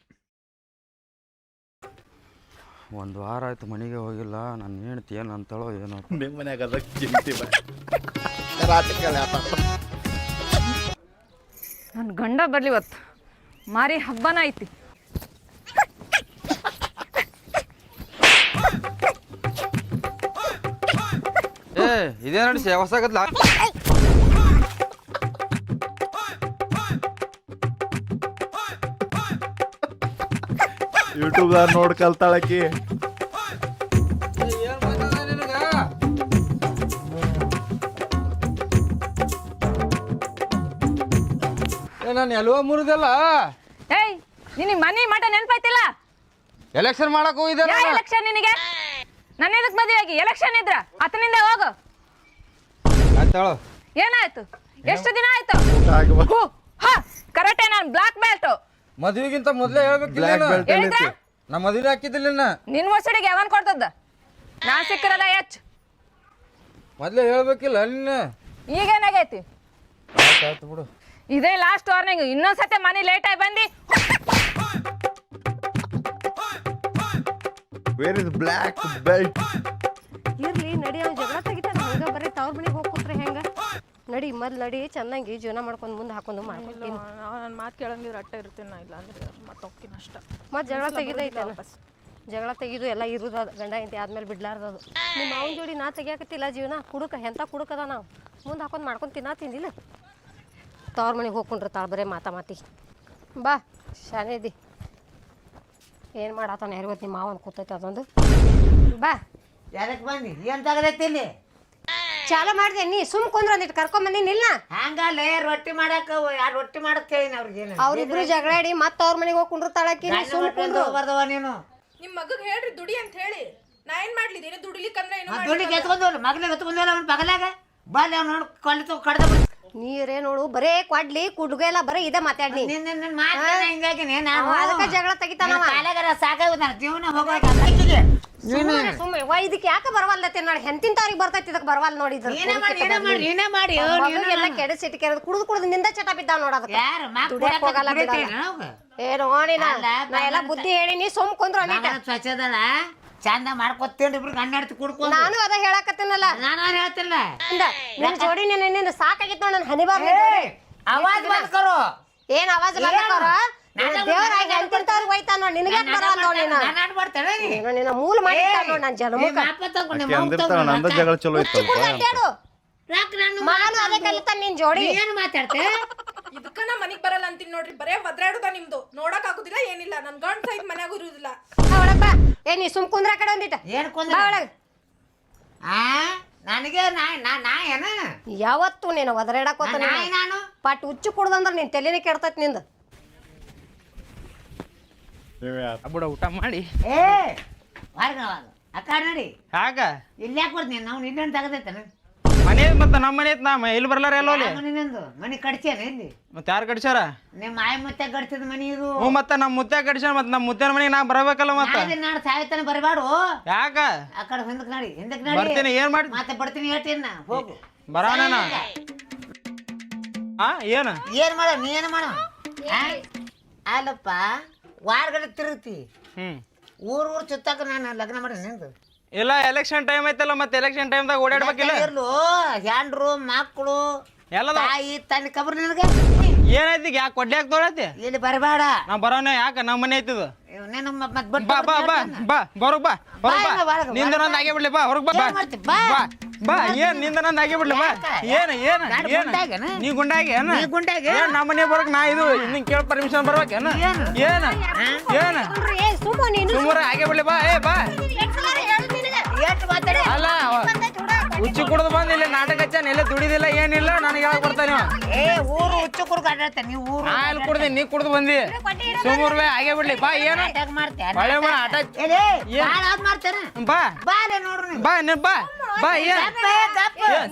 ಒಂದು ವಾರ ಆಯ್ತು ಮನೆಗೆ ಹೋಗಿಲ್ಲ. ನನ್ನ ಹೆಂಡ್ತಿ ಏನು ಅಂತಾಳೋ ಏನೋ. ನಿಮ್ಮ ಮನ್ಯಾಗ ಅದಕ್ಕೆ ಚಿಂತೆ ನನ್ನ ಗಂಡ ಬರ್ಲಿ ಇವತ್ತು. ಮಾರಿ ಹಬ್ಬನ ಐತಿ. ಇದೇ ನೋಡಿ ಹೊಸಾಗತ್ಲ. ಯೂಟ್ಯೂಬ್ದಾಗ ನೋಡಿ ಕಲ್ತಾಳಕಿ. ನಾನು ಎಲ್ಲೋ ಮುರಿದಲ್ಲ. ಏಯ್ ನಿನಗೆ ಮನಿ ಮಠ ನೆನಪಾಯ್ತಿಲ್ಲ? ಎಲೆಕ್ಷನ್ ಮಾಡಕ್ ಹೋಗಿದ್ದೆ. ಯಾವ ಎಲೆಕ್ಷನ್ ನಿನಗೆ? ನನ್ನ ಎದಕ್ ಮದುವೆ ಆಗಿ ಎಲೆಕ್ಷನ್ ಇದ್ರ ಅತನಿಂದ ಹೋಗು. ಆಯ್ತಾಳು. ಏನಾಯ್ತು? ಎಷ್ಟು ದಿನ ಆಯ್ತು? ಕರೆಕ್ಟೇ. ನಾನು ಬ್ಲಾಕ್ ಬೆಲ್ಟ್. ಮದುವೆಗಿಂತ ಮೊದಲೇ ಹೇಳ್ಬೇಕಿಲ್ಲ. ಹೇಳಿದ್ರೆ ನಾ ಮದುವೆ ಹಾಕಿದ್ದಿಲ್ಲ. ನಿನ್ ಮುಸುಡಿಗೆ ಯಾವನ್ ಕೊಡ್ತದ? ನಾನ್ ಸಿಕ್ಕಿರಲ್ಲ ಹೆಚ್ಚು. ಮೊದಲೇ ಹೇಳ್ಬೇಕಿಲ್ಲ ನಿನ್ನ. ಈಗೇನಾಗೈತಿ? ಆಯ್ತು ಬಿಡು. ಇದೇ ಲಾಸ್ಟ್ ವಾರ್ನಿಂಗ್. ಇನ್ನೊಂದ್ಸತಿ ಮನೆ ಲೇಟ್ ಆಗಿ ಬಂದಿ. Where is black belt? ಇರ್ಲಿ ನಡಿ. ಅವ್ನು ಜಗಳ ತೆಗಿತಾನೆ ಹಂಗ. ಬರೀ ತವ್ರ ಮನೆಗೆ ಹೋಗಿ ಕೂತ್ರೆ ಹೆಂಗ? ನಡಿ ಮೊದ್ಲು ನಡಿ. ಚೆನ್ನಾಗಿ ಜೀವನ ಮಾಡ್ಕೊಂಡು ಮುಂದೆ ಹಾಕೊಂಡು ಮಾಡ್ಕೊತೀನಿ. ನನ್ನ ಮಾತು ಕೇಳಂಗಿದ್ರೆ ಅಟ್ಟ ಇರ್ತೀನಿ ನಾ. ಇಲ್ಲ ಅಂದ್ರೆ ಮತ್ತೆ ಹೋಗ್ತೀನಿ ಅಷ್ಟ. ಮತ್ತೆ ಜಗಳ ತೆಗಿದೈತೇನ? ಜಗಳ ತೆಗಿದು ಎಲ್ಲ ಇರೋದು ಗಂಡ ಹೆಂಡತಿ ಆದ್ಮೇಲೆ ಬಿಡ್ಲಾರ್ದದು. ನಿಮ್ಮ ಅವನ ಜೋಡಿ ನಾ ತೆಗಿಯಾಕತ್ತಿಲ್ಲ ಜೀವನ. ಕುಡುಕ ಎಂಥ ಕುಡುಕದ. ನಾವು ಮುಂದೆ ಹಾಕೊಂಡು ಮಾಡ್ಕೊಂಡು ತಿನ್ನತ್ತಿಂದಿಲ್ಲ. ತವ್ರ ಮನೆಗೆ ಹೋಗ್ಕೊಂಡ್ರೆ ತಾಳ ಬರೇ ಮಾತಿ. ಬಾ ಶಾನೇದಿ. ಏನು ಮಾಡತ್ತಾನ ಯಾರು ಗೊತ್ತು. ನಿಮ್ಮ ಮಾವನ್ ಕೂತೈತೆ ಅದೊಂದು. ಬಾ. ಯಾರಕ್ಕೆ ಬಂದಿ? ಏನು ತಗದೈತಿ ಇಲ್ಲಿ? ಚಾಲ ಮಾಡಿದೆ ನೀ. ಸುಮ್ ಕುಂದ್ರ ಅಂದಿಟ್ಟು ಕರ್ಕೊಂಬಂದಿನಿ ಇಲ್ಲ. ಹಂಗಲ್ಲೇ ರೊಟ್ಟಿ ಮಾಡಕ್ಕ ಯಾರು ರೊಟ್ಟಿ ಮಾಡಕ್ ಹೇಳಿನ ಅವ್ರಿಗೆ. ಅವ್ರಿಬ್ರು ಜಗಳಾಡಿ ಮತ್ತೆ ಅವ್ರ ಮನೆಗೆ ಹೋಗಿ ಕುಂಡ್ರತಾಳಕಿ. ಸುಮ್ ಕುಂದ್ರು ಬರ್ದವ ನೀನು. ನಿಮ್ಮ ಮಗಗೆ ಹೇಳ್ರಿ ದುಡಿ ಅಂತ ಹೇಳಿ. ನಾ ಏನ್ ಮಾಡ್ಲಿ? ನೀನು ದುಡಿಲಿಕ್ಕಂದ್ರೆ ಏನು ದುಡ್ಡಿಗೆ ಎತ್ಕೊಂಡವ್ರು ಮಗನಿಗೆ ಎತ್ಕೊಂಡಲ್ಲ ಅವ್ನ ಬಗಲಾಗ ಬಾಲ್ ಅವ್ನು ನೋಡಿ ಕೊಲ್ತು ಕಡ್ದ. ನೀರೇ ನೋಡು ಬರೇ ಕೊಡ್ಲಿ ಕುಡ್ಗೆಲ್ಲ ಬರೀ ಇದೇ ಮಾತಾಡಿ. ಹಿಂಗಾಗಿ ಅದಕ್ಕೆ ಜಗಳ ತೆಗಿತಾನವ. ಸಾಕಾಗ ಜೀವನ ಹೋಗೋಕೆ ಸುಮ್ಮನೆ ಇದಕ್ಕೆ ಯಾಕೆ ಬರವಲ್ಲತ್ತೆ ನೋಡಿ ಹೆಂತಿಂತವ್ರಿಗೆ ಬರ್ತೈತಿ ಇದಕ್ಕೆ ಬರವಲ್ಲ ನೋಡಿ ಎಲ್ಲ ಕೆಡಿಸಿಟ್ಟು ಕೆರೆದು ಕುಡ್ದು ನಿಂದ ಚಟ ಬಿದ್ದಾವ್ ನೋಡೋದಕ್ಕೆ ಏನೋ ನಾ ಎಲ್ಲ ಬುದ್ಧಿ ಹೇಳಿನಿ ಸುಮ್ ಕುಂದ್ರು ಸ್ವಚ್ಛದಲ್ಲ ಚಂದ ಮಾಡ್ಕೊತೇನ್ರಿ ಇಬ್ರು ಗಂಡಾಡ್ತಿ ಕುಡ್ಕೊಂಡು ನಾನು ಅದ ಹೇಳಕತ್ತೀನಲ್ಲ ನಾನು ಹೇಳ್ತಿಲ್ಲ ನಿನ್ ಜೋಡಿ ನಿನ್ನ ಸಾಕಾಗಿತ್ತು ನೋಡ್ ನನ್ ಹನಿ ಬಾರ್ ಆವಾಜ್ ಬಂದ್ ಕರೋ ಏನ್ ಆವಾಜ್ ಬಂದವ್ರ ದೇವರಾಗಿ ಎಂತಿಂತವ್ರಿಗೆ ಹೋಯ್ತಾ ನೋಡ್ ನಿನಗೆ ಬರಲ್ಲ ನೋಡಿ ನಾನು ಆಡ್ಬಾರ್ತಾಳೆ ನಿನ್ನ ಮೂಲ ಮಾಡಿಟ್ಟ ನೋಡ್ ನನ್ ಜನ್ಮಕ್ಕ ನಂದ ಜಗಳ ಚಲೋ ಇತ್ತು ಮಾಡು ಅದೇ ಕಲಿತಾನ ನಿನ್ ಜೋಡಿ ಏನು ಮಾತಾಡ್ತೆ ಇದಕ್ಕ ನಾ ಮನಿಗ್ ಬರಲ್ಲ ಅಂತೀನಿ ನೋಡ್ರಿ ಬರೇ ಒದ್ರಾಡುದ ನಿಮ್ದು ನೋಡಕ್ ಆಗುದಿಲ್ಲ ಏನಿಲ್ಲ ನನ್ ಗಂಡ ಸಹಿತ ಮನ್ಯಾಗ ಇರುದಿಲ್ಲ ಒಳಗ್ ಬಾ ಏ ನೀ ಸುಮ್ ಕುಂದ್ರ ಕಡೆ ಒಂದಿಟ್ಟ ಏನ್ ಬಾ ಒಳಗ್ ನನಗೆ ನಾ ಏನ ಯಾವತ್ತು ನೀನು ಒದರಾಡಕ್ ಹೋತ ನಾನು ಪಟ್ ಹುಚ್ಚು ಕುಡ್ದಂದ್ರ ನಿನ್ ತಲೆನೇ ಕೆಡ್ತೈತಿ ನಿಂದ ಬಿಡ ಊಟ ಮಾಡಿ ಏ ಹೊರಗವಾಗ ಅಕ್ಕ ನೋಡಿ ಯಾಕ ಇಲ್ಲಿ ಯಾಕೆ ಕೊಡ್ತೀನಿ ನಾವು ನಿನ್ನ ತಗದೈತನ ಮನೆ ಮತ್ತೆ ನಮ್ಮ ಮನೆ ಐತ್ ನಾ ಇಲ್ಲಿ ಬರ್ಲಾರ ಎಲ್ಲೋ ನಿನ್ನಂದು ಮನೆ ಕಡ್ಸ್ಯಾನ ಇಲ್ಲಿ ಮತ್ತೆ ಯಾರು ಕಡ್ಸ್ಯಾರ ನಿಮ್ಮ ಆಯ್ ಮುತ್ತೆ ಕಡ್ಸಿದ ಮನಿ ಇದು ಹ್ಞೂ ಮತ್ತೆ ನಮ್ಮ ಮುತ್ಯ ಕಡ್ಸ್ಯಾರ ಮತ್ತೆ ನಮ್ಮ ಮುತ್ಯನ ಮನೆಗೆ ನಾ ಬರಬೇಕಲ್ಲ ಮತ್ತೆ ನಾಳೆ ಸಾಯ್ತಾನೆ ಬರಬಾಡು ಯಾಕ ಆ ಕಡೆ ಹಿಂದಕ್ಕೆ ನಡಿ ಬರ್ತೀನಿ ಏನ್ ಮಾಡಿ ಮತ್ತೆ ಬರ್ತೀನಿ ಹೇಳ್ತೀನಿ ಹೋಗು ಬರೋಣ ಆ ಏನ ಏನ್ ಮಾಡ ನೀ ಏನು ಮಾಡ ಅಲ್ಲಪ್ಪ ವಾರಗಡೆ ತಿರುಗ್ತಿ ಊರ್ ಸುತ್ತಾಕ ನಾನು ಲಗ್ನ ಮಾಡಿ ನಿಂದು ಇಲ್ಲ ಎಲೆಕ್ಷನ್ ಟೈಮ್ ಐತಲ್ಲ ಮತ್ತೆ ಎಲೆಕ್ಷನ್ ಟೈಮ್ದಾಗ ಓಡಾಡ್ಬೇಕಿಲ್ಲ ಇರ್ಲು ಹೆಂಡ್ರು ಮಕ್ಕಳು ಎಲ್ಲ ತಾಯಿ ತನ್ನ ಕಬ್ರು ನಿನಗೆ ಏನೈತಿ ಯಾಕೆ ಕೊಡ್ಲಿಕ್ಕೆ ತೋಳತಿ ಇಲ್ಲಿ ಬರಬೇಡ ನಾ ಬರೋಣ ಯಾಕ ನಮ್ಮ ಮನೆ ಐತಿದ ನೀನು ಮತ್ತೆ ಬಿಟ್ಟು ಬಾ ಬಾ ಬಾ ಬಾ ಹೊರಗ್ ಬಾ ಹೊರಗ್ ಬಾ ನಿಂದ ನಂದು ಆಗೇ ಬಿಡ್ಲಿ ಬಾ ಹೊರಗ್ ಬಾ ಬಾ ಬಾ ಏನ್ ನಿಂದ ನಂದು ಆಗೇ ಬಿಡ್ಲಿ ಬಾ ಏನ ಏನ ಏನ ನೀ ಗುಂಡಾಗಿ ಏನ ಗುಂಡಾಗಿ ನಮ್ಮ ಮನೆ ಬರಕ್ ನಾ ಇದು ನಿಂಗೆ ಕೇಳ ಪರ್ಮಿಷನ್ ಬರ್ಬೇಕೇನ ಏನ ಏನ ಸುಮ್ಮನೆ ಆಗೇ ಬಿಡ್ಲಿ ಬಾ ಏ ಬಾ ಅಲ್ಲ ಹುಚ್ಚು ಕುಡ್ದು ಬಂದ್ ಇಲ್ಲಿ ನಾಟಕ ಹಚ್ಚಾನ ಎಲ್ಲ ದುಡಿದಿಲ್ಲ ಏನಿಲ್ಲ ನನಗೆ ಯಾವಾಗ ಬರ್ತಾನೆ ಏ ಊರು ಹುಚ್ಚು ಕುಡ್ದು ಅಡ್ಡಾಡ್ತ ನೀವು ಊರು ನಾ ಎಲ್ಲಿ ಕುಡ್ದಿ ನೀ ಕುಡ್ದು ಬಂದಿ ಸುಮ್ಮನೆ ಆಗೇ ಬಿಡ್ಲಿ ಬಾ ಏನು ಒಳ್ಳೆ ಮಾಡ ಆಟ ಮಾಡ್ತೇನೆ ಬಾ ಬಾ ನೋಡ್ರಿ ಬಾ ನೀ ಬಾ ಬಾ ಏನ್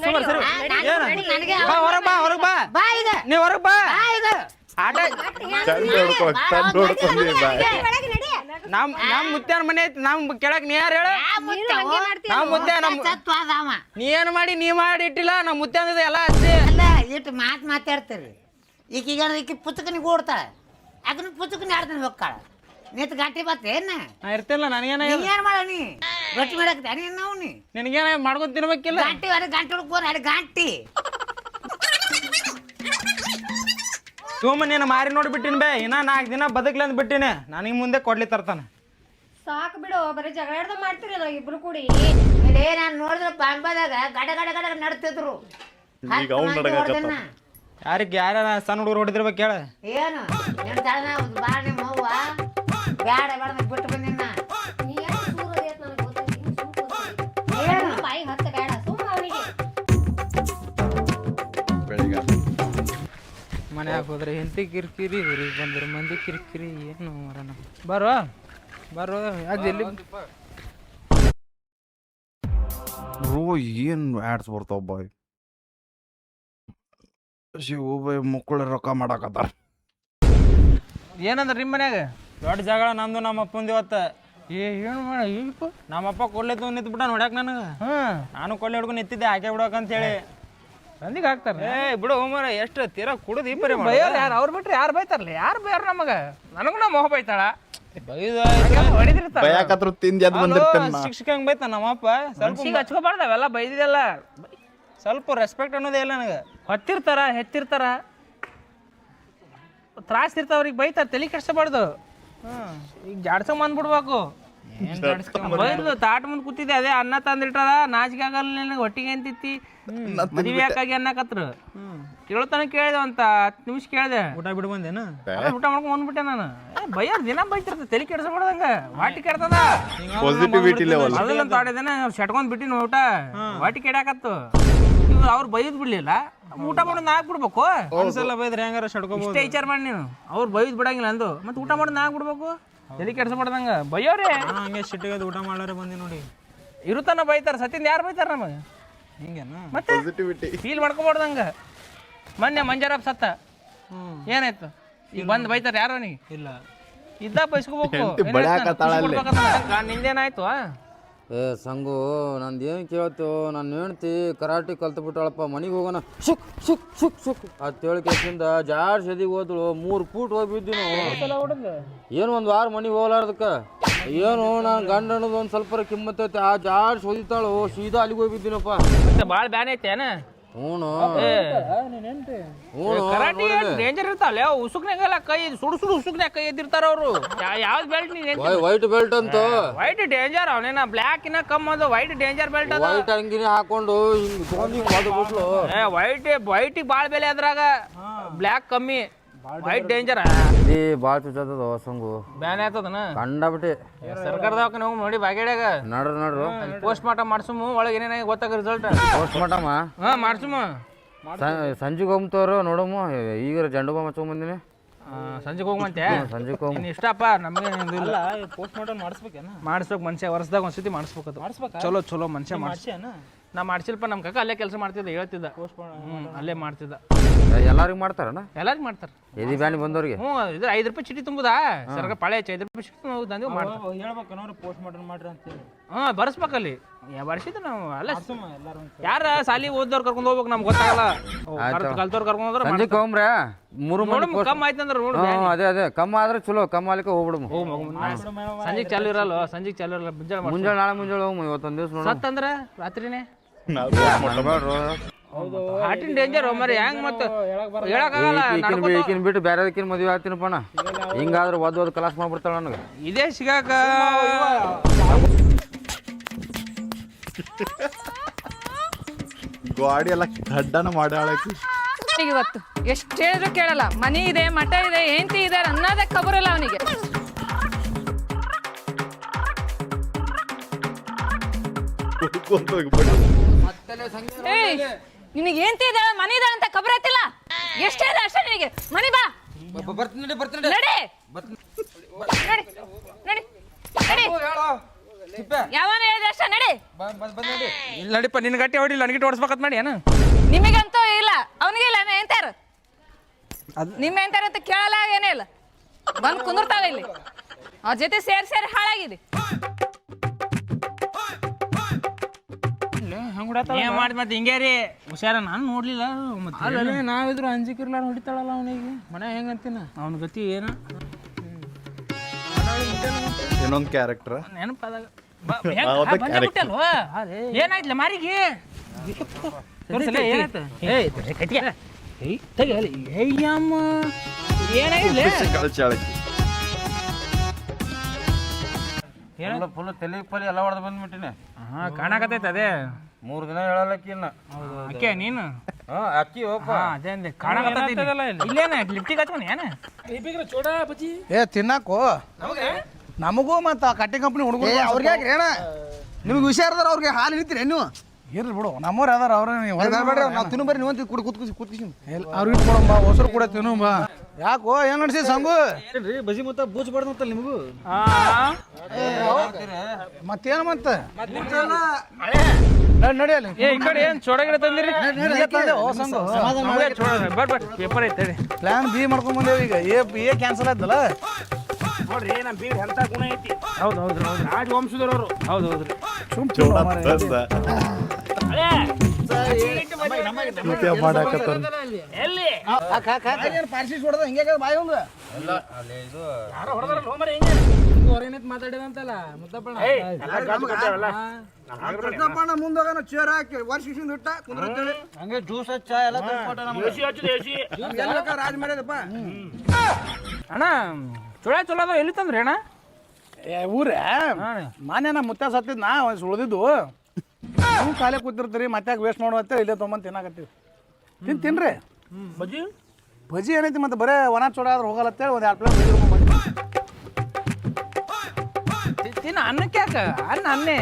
ಸುಮ್ಮನೆ ಸರಿ ಏನ ಬಾ ಹೊರಗ್ ಬಾ ಹೊರಗ್ ಬಾ ಬಾ ಈಗ ನೀ ಹೊರಗ್ ಬಾ ಆಟ ನಮ್ ಮುತ್ಯಾನ ಮನೆ ಐತಿ ನಮ್ ಕೆಳಕ್ ನೀ ಯಾರು ಹೇಳ ನಮ್ ಮುತ್ಯ ನೀ ಏನ್ ಮಾಡಿ ನೀ ಮಾಡಿ ಇಟ್ಟಿಲ್ಲ ನಮ್ ಮುತ್ಯಾನ ಎಲ್ಲ ಹಚ್ಚಿ ಅಲ್ಲ ಇಟ್ಟು ಮಾತಾಡ್ತೀರಿ ಈಗೀಗ ಈಕಿ ಪುಸ್ತಕನಿಗೆ ಓಡ್ತಾಳೆ ಅದನ್ನ ಪುಸ್ತಕನ ಆಡ್ತಾನೆ ಹೋಗ್ತಾಳ ನಿಂತು ಗಟ್ಟಿ ಬತ್ತ ಏನ ನಾ ಇರ್ತಿಲ್ಲ ನನಗೇನ ಏನ್ ಮಾಡ ನೀ ಗಟ್ಟಿ ಮಾಡಾಕ ನಾವು ನೀ ನಿನಗೇನ ಮಾಡ್ಕೊಂಡ್ ತಿನ್ಬೇಕಿಲ್ಲ ಗಂಟಿ ಅದ ಗಂಟೆ ಹುಡ್ಕೋನ್ ಅಡ ಗಂಟಿ ಸುಮ್ಮ ನೀನು ಮಾರಿ ನೋಡ್ಬಿಟ್ಟಿನ ಬೇ ಇನ್ನ 4 ದಿನ ಬದುಕ್ಲಿ ಅಂದ್ ಬಿಟ್ಟಿನಿ ನನಗೆ ಮುಂದೆ ಕೊಡ್ಲಿ ತರ್ತಾನ ಸಾಕು ಬಿಡು ಬರೀ ಜಗಳ ಮಾಡ್ತೀರಿ ನಾವು ಇಬ್ರು ಕೂಡಿ ಇಲ್ಲೇ ನಾನು ನೋಡಿದ್ರೆ ಬಾಂಬಾದಾಗ ಗಡ ಗಡ ಗಡ ನಡ್ತಿದ್ರು ಯಾರಿಗೆ ಯಾರ ಸಣ್ಣ ಹುಡುಗರು ಹೊಡಿದಿರ್ಬೇಕು ಹೇಳ ಏನು ನಿನ್ನ ತಳನ ಬಾ ನಿಮ್ಮ ಅವ್ವ ಬ್ಯಾಡ ಬೇಡ ಬಿಟ್ಟು ಬಂದಿನ ಬಾಯಿ ಹತ್ತ ಬೇಡ ಸುಮ್ಮ ಅವನಿಗೆ ಮನ್ಯಾಗ ಹೋದ್ರೆ ಹೆಂಡತಿ ಕಿರಿಕಿರಿ ಊರಿಗೆ ಬಂದ್ರೆ ಮಂದಿ ಕಿರಿಕಿರಿ ಏನು ಮರಣ ಬರೋ ಬರೋ ಅದು ಎಲ್ಲಿ ಬ್ರೋ ಏನು ಆ್ಯಡ್ಸ್ ಬರ್ತಾವ ಬಾಯ್ ಶಿವ ಬಾಯ್ ಮಕ್ಕಳು ರೊಕ್ಕ ಮಾಡಾಕತ್ತಾರ ಏನಂದ್ರೆ ನಿಮ್ಮ ಮನ್ಯಾಗ ದೊಡ್ಡ ಜಗಳ ನಮ್ದು ನಮ್ಮ ಅಪ್ಪಂದು ಇವತ್ತು ಏನು ಮಾಡ ಈಗ ನಮ್ಮಪ್ಪ ಕೊಡ್ಲೆತ್ತು ನಿಂತು ಬಿಟ್ಟ ನೋಡ್ಯಾಕ ನನಗೆ ನಾನು ಕೊಳ್ಳೆ ಹಿಡ್ಕೊಂಡು ನಿಂತಿದ್ದೆ ಹಾಕಿ ಬಿಡೋಕಂತೇಳಿ ಸಂದಿಗೆ ಹಾಕ್ತಾರೆ ಏ ಬಿಡು ಹೋಮರ ಎಷ್ಟು ತೀರಾ ಕುಡಿದು ಈ ಪರಿ ಬೈಯೋರು ಯಾರು ಅವ್ರು ಬಿಟ್ರೆ ಯಾರು ಬೈತಾರಲ್ಲ ಯಾರು ಬೈಯಾರ ನಮಗೆ ನನಗೂ ನಾ ಮೊಹ ಬೈತಾಳ ಹೊಡಿದಿರ್ತಾರ ಬಯಾಕತ್ರ ತಿಂದು ಎದ್ದು ಬಂದಿರ್ತೇನೆ ಶಿಕ್ಷಕಂಗೆ ಬೈತಾನ ನಮ್ಮಪ್ಪ ಸ್ವಲ್ಪ ಹಚ್ಕೋಬಾರ್ದು ಅವೆಲ್ಲ ಬೈದಿದೆಲ್ಲ ಸ್ವಲ್ಪ ರೆಸ್ಪೆಕ್ಟ್ ಅನ್ನೋದೇ ಇಲ್ಲ ನನಗೆ ಹೊತ್ತಿರ್ತಾರ ಹೆಚ್ಚಿರ್ತಾರ ತ್ರಾಸ ಇರ್ತಾವ ಅವ್ರಿಗೆ ಬೈತಾರ ತಲೆ ಕೆಡ್ಸಬಾರ್ದು ಈಗ ಜಾಡ್ಸಂಗ್ ಬಂದ್ಬಿಡ್ಬೇಕು ಬೈದು ತಾಟ ಮುಂದೆ ಕೂತಿದ್ದೆ ಅದೇ ಅನ್ನ ತಂದಿಟ್ಟಾರ ನಾಚಿಕೆ ಆಗಲ್ಲ ನಿನಗೆ ಹೊಟ್ಟಿಗೆ ಅಂತಿತ್ತಿ ಮದುವೆ ಯಾಕಾಗಿ ಅನ್ನಕತ್ರು ಕೇಳ್ತಾನ ಕೇಳಿದೆ ಅಂತ 10 ನಿಮಿಷ ಕೇಳಿದೆ ಊಟ ಬಿಡು ಬಂದೇನು ಊಟ ಮಾಡ್ಕೊಂಡ್ ಬಂದ್ಬಿಟ್ಟೆ ನಾನು ಬೈಯಾರ ದಿನ ಬೈತಿರ್ತ ತಲೆ ಕೆಡ್ಸಬಾರ್ದಂಗ ವಾಟಿ ಕೆಡ್ತದ ಪಾಸಿಟಿವಿಟಿ ಲೆವೆಲ್ ಅದನ್ನ ತಾಡಿದೇನೆ ಶಟ್ಕೊಂಡ್ ಬಿಟ್ಟಿನ ಊಟ ವಾಟಿ ಕೆಡಾಕತ್ತು ಇವ್ರು ಅವ್ರು ಬೈದ್ ಬಿಡ್ಲಿಲ್ಲ ಊಟ ಮಾಡೋದು ನಾ ಬಿಡ್ಬೇಕು ಒಂದ್ಸಲ ಬೈದ್ರೆ ಹೆಂಗಾರ ಶಡ್ಕೋಬಹುದು ಇಷ್ಟೇ ವಿಚಾರ ಮಾಡಿ ನೀನು ಅವ್ರು ಬೈದ್ ಬಿಡಂಗಿಲ್ಲ ಅಂದು ಮತ್ತೆ ಊಟ ಮಾಡೋದು ನಾ ಬಿಡ್ಬೇಕು ತಲೆ ಕೆಡ್ಸಬಾರ್ದಂಗ ಬೈಯೋರೇ ಹಂಗೆ ಸಿಟ್ಟಿಗೆ ಊಟ ಮಾಡೋರೆ ಬಂದಿ ನೋಡಿ ಇರುತ್ತಾನ ಬೈತಾರ ಸತ್ತಿಂದ ಯಾರು ಬೈತಾರ ನಮಗೆ ಹಿಂಗೇನ ಮತ್ತೆ ಫೀಲ್ ಮಾಡ್ಕೊಬಾರ್ದಂಗ ಮೊನ್ನೆ ಮಂಜಾರಪ್ಪ ಸತ್ತ ಏನಾಯ್ತು ಈಗ ಬಂದು ಬೈತಾರ ಯಾರು ನೀ ಇಲ್ಲ ಇದ್ದ ಬೈಸ್ಕೋಬೇಕು ನಿಂದೇನಾಯ್ತು ಏ ಸಂಗು ನಂದು ಏನು ಕೇಳ್ತು ನನ್ನ ಹೆಂಡ್ತಿ ಕರಾಟಿ ಕಲ್ತ್ಬಿಟ್ಟಾಳಪ್ಪ ಮನೆಗೆ ಹೋಗೋಣ ಶುಕ್ ಶುಕ್ ಶುಕ್ ಶುಕ್ ಅಂತೇಳಿ ಕೆಸಿಂದ ಜಾಡ್ ಸದಿಗೆ ಹೋದಳು 3 ಫೂಟ್ ಹೋಗಿ ಬಿದ್ದು ಏನು 1 ವಾರ ಮನೆಗೆ ಹೋಗ್ಲಾರ್ದಕ್ಕೆ ಏನು ನಾನು ಗಂಡ ಅನ್ನೋದು ಒಂದು ಸ್ವಲ್ಪ ಕಿಮ್ಮತ್ತೈತೆ ಆ ಜಾಡ್ ಸೋದಿತಾಳು ಸೀದಾ ಅಲ್ಲಿಗೆ ಹೋಗಿ ಬಿದ್ದೀನಪ್ಪ ಭಾಳ ಬ್ಯಾನ್ ಐತೇನ ಹ್ಞೂ ಡೇಂಜರ್ ಇರ್ತಾವಲ್ಲ ಉಸುಕ್ನಾಗೆಲ್ಲ ಕೈ ಸುಡು ಉಸುಕ್ನಾಗ ಕೈ ಎದ್ದಿರ್ತಾರ ಅವರು ಯಾವ್ದು ಬೆಲ್ಟ್ ನೀನ್ ವೈಟ್ ಬೆಲ್ಟ್ ಅಂತ ವೈಟ್ ಡೇಂಜರ್ ಅವನೇನ ಬ್ಲ್ಯಾಕ್ ಇನ್ನ ಕಮ್ ಅದು ವೈಟ್ ಡೇಂಜರ್ ಬೆಲ್ಟ್ ಅದ ವೈಟ್ ಅಂಗಿನೇ ಹಾಕೊಂಡು ಹಿಂಗೆ ತೊಗೊಂಡು ಹಿಂಗೆ ಹೊಡೆದ್ಬಿಟ್ಲು ವೈಟಿಗೆ ಭಾಳ ಬೆಲೆ ಅದ್ರಾಗ ಬ್ಲ್ಯಾಕ್ ಕಮ್ಮಿ ವೈಟ್ ಡೇಂಜರ್ ಇದು ಭಾಳ ಚುಚ್ಚದ ಸಂಗು ಬ್ಯಾನ್ ಆಯ್ತದನ ಕಂಡಬಿಟ್ಟು ಸರ್ಕಾರದವಾಗ ನಾವು ನೋಡಿ ಬಾಗೇಡ್ಯಾಗ ನಡ್ರು ಪೋಸ್ಟ್ ಮಾರ್ಟಮ್ ಮಾಡ್ಸುಮು ಒಳಗೆ ಏನೇನಾಗಿ ಗೊತ್ತಾಗ ರಿಸಲ್ಟ್ ಪೋಸ್ಟ್ ಮಾರ್ಟಮ್ ಮಾಡ್ಸುಮು ಸಂಜೆಗೆ ಹೋಗ್ತವ್ರು ನೋಡಮ್ಮ ಈಗ ಜಂಡು ಬಾಂಬ್ ಹಚ್ಕೊಂಬಂದಿನಿ ಸಂಜೆಗೆ ಹೋಗ್ಮಂತೆ ಸಂಜೆಗೆ ಹೋಗ್ ನೀನು ಇಷ್ಟಪ್ಪ ನಮಗೆ ಪೋಸ್ಟ್ ಮಾರ್ಟಮ್ ಮಾಡಿಸ್ಬೇಕು ಮನುಷ್ಯ ವರ್ಷದಾಗ ಒಂದ್ಸತಿ ಮಾಡಿಸ್ಬೇಕು ಚಲೋ ಮನುಷ್ಯ ನಾ ಮಾಡ್ಸಿಲ್ಪ ನಮ್ಮ ಕಾಕ ಅಲ್ಲೇ ಕೆಲಸ ಮಾಡ್ತಿದ್ದ ಹೇಳ್ತಿದ್ದ ಅಲ್ಲೇ ಮಾಡ್ತಿದ್ದ ಎಲ್ಲರಿಗೂ ಮಾಡ್ತಾರಣ್ಣ ಎಲ್ಲರಿಗೂ ಮಾಡ್ತಾರೆ ಎದಿ ಬ್ಯಾನಿ ಬಂದವ್ರಿಗೆ ಇದು 5 ರೂಪಾಯಿ ಚೀಟಿ ತುಂಬುದಾ ಸರ್ಕಾರ ಪಾಳೆ 5 ರೂಪಾಯಿ ಚೀಟಿ ತಂದು ಮಾಡ್ತಾರೆ ಹೇಳ್ಬೇಕು ಪೋಸ್ಟ್ ಮಾರ್ಟಮ್ ಮಾಡ್ರಿ ಅಂತೇಳಿ ಬರ್ಸ್ಬೇಕಲ್ಲಿ ಬರ್ಸಿದ್ದು ನಾವು ಅಲ್ಲ ಯಾರ ಸಾಲಿ ಓದೋರ್ ಕರ್ಕೊಂಡು ಹೋಗ್ಬೇಕು ನಮ್ಗೆ ಗೊತ್ತಾಗಲ್ಲ ಕಲ್ತವ್ರು ಕರ್ಕೊಂಡು ಹೋದ್ರೆ ಸಂಜೆಗೆ ಹೋಗ್ರೆ 3 ಮಂದಿ ಕಮ್ಮಿ ಆಯ್ತಂದ್ರೆ ನೋಡು ಅದೇ ಕಮ್ಮ ಆದ್ರೆ ಚಲೋ ಕಮ್ಮ ಆಲಿಕ್ಕೆ ಹೋಗ್ಬಿಡಮ್ ಸಂಜೆಗೆ ಚಾಲು ಇರಲ್ಲ ಸಂಜೆಗೆ ಚಾಲು ಇರಲ್ಲ ಮುಂಜಾನೆ ನಾಳೆ ಮುಂಜಾನೆ ಹೋಗ್ ಇವತ್ತೊಂದು ದಿವಸ ನೋಡ ಸತ್ತಂದ್ರೆ ರಾತ್ರಿನೇ ಹಾರ್ಟಿನ ಡೇಂಜರ್ ಮರಿ ಹೆಂಗ್ ಮತ್ತೆ ಹೇಳಕ್ಕಾಗಲ್ಲ ಈಕಿನ ಬಿಟ್ಟು ಬೇರೆದಕ್ಕಿನ ಮದುವೆ ಆಗ್ತೀನಪ್ಪಣ ಹಿಂಗಾದ್ರೆ ಓದ್ ಕಲಾಸ್ ಮಾಡ್ಬಿಡ್ತಾಳ ನನಗೆ ಇದೇ ಸಿಗಾಕ ಗಾಡಿ ಎಲ್ಲ ಗಡ್ಡನ ಮಾಡಾಳಕಿ ಇವತ್ತು ಎಷ್ಟು ಹೇಳಿದ್ರು ಕೇಳಲ್ಲ ಮನಿ ಇದೆ ಮಠ ಇದೆ ಹೆಂಡತಿ ಇದೆ ಅನ್ನೋದೇ ಖಬರಲ್ಲ ಅವನಿಗೆ ನಿನಗೆ ಹೆಂಡತಿ ಇದೆ ಮನಿ ಇದೆ ಅಂತ ಖಬರ್ ಐತಿಲ್ಲ ಎಷ್ಟೇ ಇದೆ ಅಷ್ಟೇ ನಿನಗೆ ಮನಿ ಬಾ ನಡಿ ಯಾವನ ಹೇಳಿದೆ ಅಷ್ಟೇ ನಡಿ ಇಲ್ಲಿ ನಡಿಪ್ಪ ನಿನ್ ಗಟ್ಟಿ ಹೊಡಿಲ್ಲ ನನಗಿಟ್ಟು ಓಡಿಸ್ಬೇಕತ್ ಮಾಡಿ ಏನು ನಿಮಗಂತೂ ಇಲ್ಲ ಅವನಿಗೆ ಇಲ್ಲ ಎಂತಾರು ನಿಮ್ಮ ಎಂತಾರ ಅಂತ ಕೇಳಲ್ಲ ಏನೇ ಇಲ್ಲ ಬಂದು ಕುಂದಿರ್ತಾವ ಇಲ್ಲಿ ಅವ್ರ ಜೊತೆ ಸೇರಿ ಹಾಳಾಗಿದೆ ಏನ್ ಮಾಡಿ ಮತ್ತೆ ಹಿಂಗೆ ರೀ ಹುಷಾರ ನಾನು ನೋಡ್ಲಿಲ್ಲ ಮತ್ತೆ ನಾವಿದ್ರು ಅಂಜಿಕಿರ್ಲಾರ ಹೊಡಿತಾಳಲ್ಲ ಅವನಿಗೆ ಮನೆ ಹೆಂಗಂತೀನ ಅವನ ಗತಿ ಏನ ಇನ್ನೊಂದು ಕ್ಯಾರೆಕ್ಟರ್ ನೆನಪಾದಾಗ ಏನಾಯ್ತಲ್ಲ ಮಾರಿಗೆ ಫುಲ್ ತಲೆ ಪಲಿ ಎಲ್ಲ ಹೊಡೆದು ಬಂದ್ಬಿಟ್ಟಿನಿ ಕಾಣಕತ್ತೈತೆ ಅದೇ 3 ದಿನ ಹೇಳಲಕ್ಕಿನ್ನ ಅಕ್ಕೆ ನೀನು ಅಕ್ಕಿ ಹೋಪ ಅದೇ ಅಂದೆ ಕಾಣಕತ್ತೈತಿಲ್ಲ ಇಲ್ಲೇನ ಲಿಫ್ಟಿಗೆ ಹಚ್ಕೊಂಡು ಏನ ಚೋಡ ಬಜ್ಜಿ ತಿನ್ನಾಕು ನಮಗೂ ಮತ್ತು ಕಟ್ಟಿ ಕಂಪ್ನಿ ಹುಡುಗರು ಅವ್ರಿಗೆ ಯಾಕ್ರಿ ಅಣ್ಣ ನಿಮ್ಗೆ ಹುಷಾರದಾರ ಅವ್ರಿಗೆ ಹಾಲು ಹಿಡಿತೀರಿ ನೀವು ಇರ್ಲಿ ಬಿಡು ನಮ್ಮವ್ರು ಯಾವ್ದಾರ ಅವ್ರ ನಾವು ತಿನ್ನು ಬರ್ರಿ ನೀವು ಕೂತ್ಕಿಸಿ ಅವ್ರಿಗೆ ಕೊಡಂಬ ಹೊಸರು ಕೂಡ ತಿನ್ನಂಬ ಯಾಕೋ ಏನ್ ನಡ್ಸಿ ಸಂಗು ಬಜ್ಜಿ ಮತ್ತ ಬೂಜ್ ಬಡ್ದಂತಲ್ಲ ನಿಮಗೂ ಮತ್ತೇನು ಮತ್ತೆ ನಡಿಯಲ್ಲಿ ಈ ಕಡೆ ಏನ್ ಚೋಡಗಿಡ ತಂದಿರಿ ಪೇಪರ್ ಐತೆ ಪ್ಲಾನ್ ಬಿ ಮಾಡ್ಕೊಂಡ್ ಬಂದೇವಿ ಈಗ ಎ ಕ್ಯಾನ್ಸಲ್ ಆಯ್ತಲ್ಲ ನೋಡ್ರಿ ನಮ್ಮ ಬೀರ್ ಎಂತ ಗುಣ ಐತಿ ಹೌದು ರಾಜವಂಶದವರು ಹೌದು ಎಲ್ಲಿ ಪಾರ್ಸಿ ಹೊಡೆದ ಹಿಂಗೆ ಬಾಯಿ ಒಂದು ಯಾರೋ ಹೊಡೆದ್ರಲ್ಲ ಹೋಮರ ಹಿಂಗೆ ಮಾತಾಡಿದಂತಲ್ಲ ಮುದ್ದಪ್ಪಣ್ಣ ಮುಂದೋಗ ಚೇರ್ ಹಾಕಿ ವರ್ಷ ಇಟ್ಟ ಹಂಗೆ ಜ್ಯೂಸ್ ಚಾ ಎಲ್ಲ ರಾಜ್ ಮಾಡ್ಯದಪ್ಪ ಅಣ್ಣ ಚಲೋ ಅದಾವ ಎಲ್ಲಿ ತಂದ್ರಿ ಅಣ್ಣ ಊರೇ ಮಾನ್ಯ ನಮ್ಮ ಮುತ್ತ ಸತ್ತಿದ್ ನಾ ಉಳ್ದಿದ್ದು ನೀವು ಖಾಲಿ ಕೂತಿರ್ತೀರಿ ಮತ್ತೆ ವೇಸ್ಟ್ ಮಾಡುವಂತೆ ಇಲ್ಲೇ ತೊಗೊಂಬಂದು ತಿನ್ನಾಕತ್ತೀವಿ ತಿನ್ರಿ ಬಜ್ಜಿ ಏನೈತಿ ಮತ್ತೆ ಬರೇ ಒಣ ಚೋಡ ಆದ್ರೆ ಹೋಗಲ್ಲ ಅಂತೇಳಿ ಒಂದು 2 ಪ್ಲೇಟ್ ಬಜ್ಜಿ ತಿನ್ನ ಅನ್ನಕ್ಕೆ ಯಾಕೆ ಅನ್ನೇ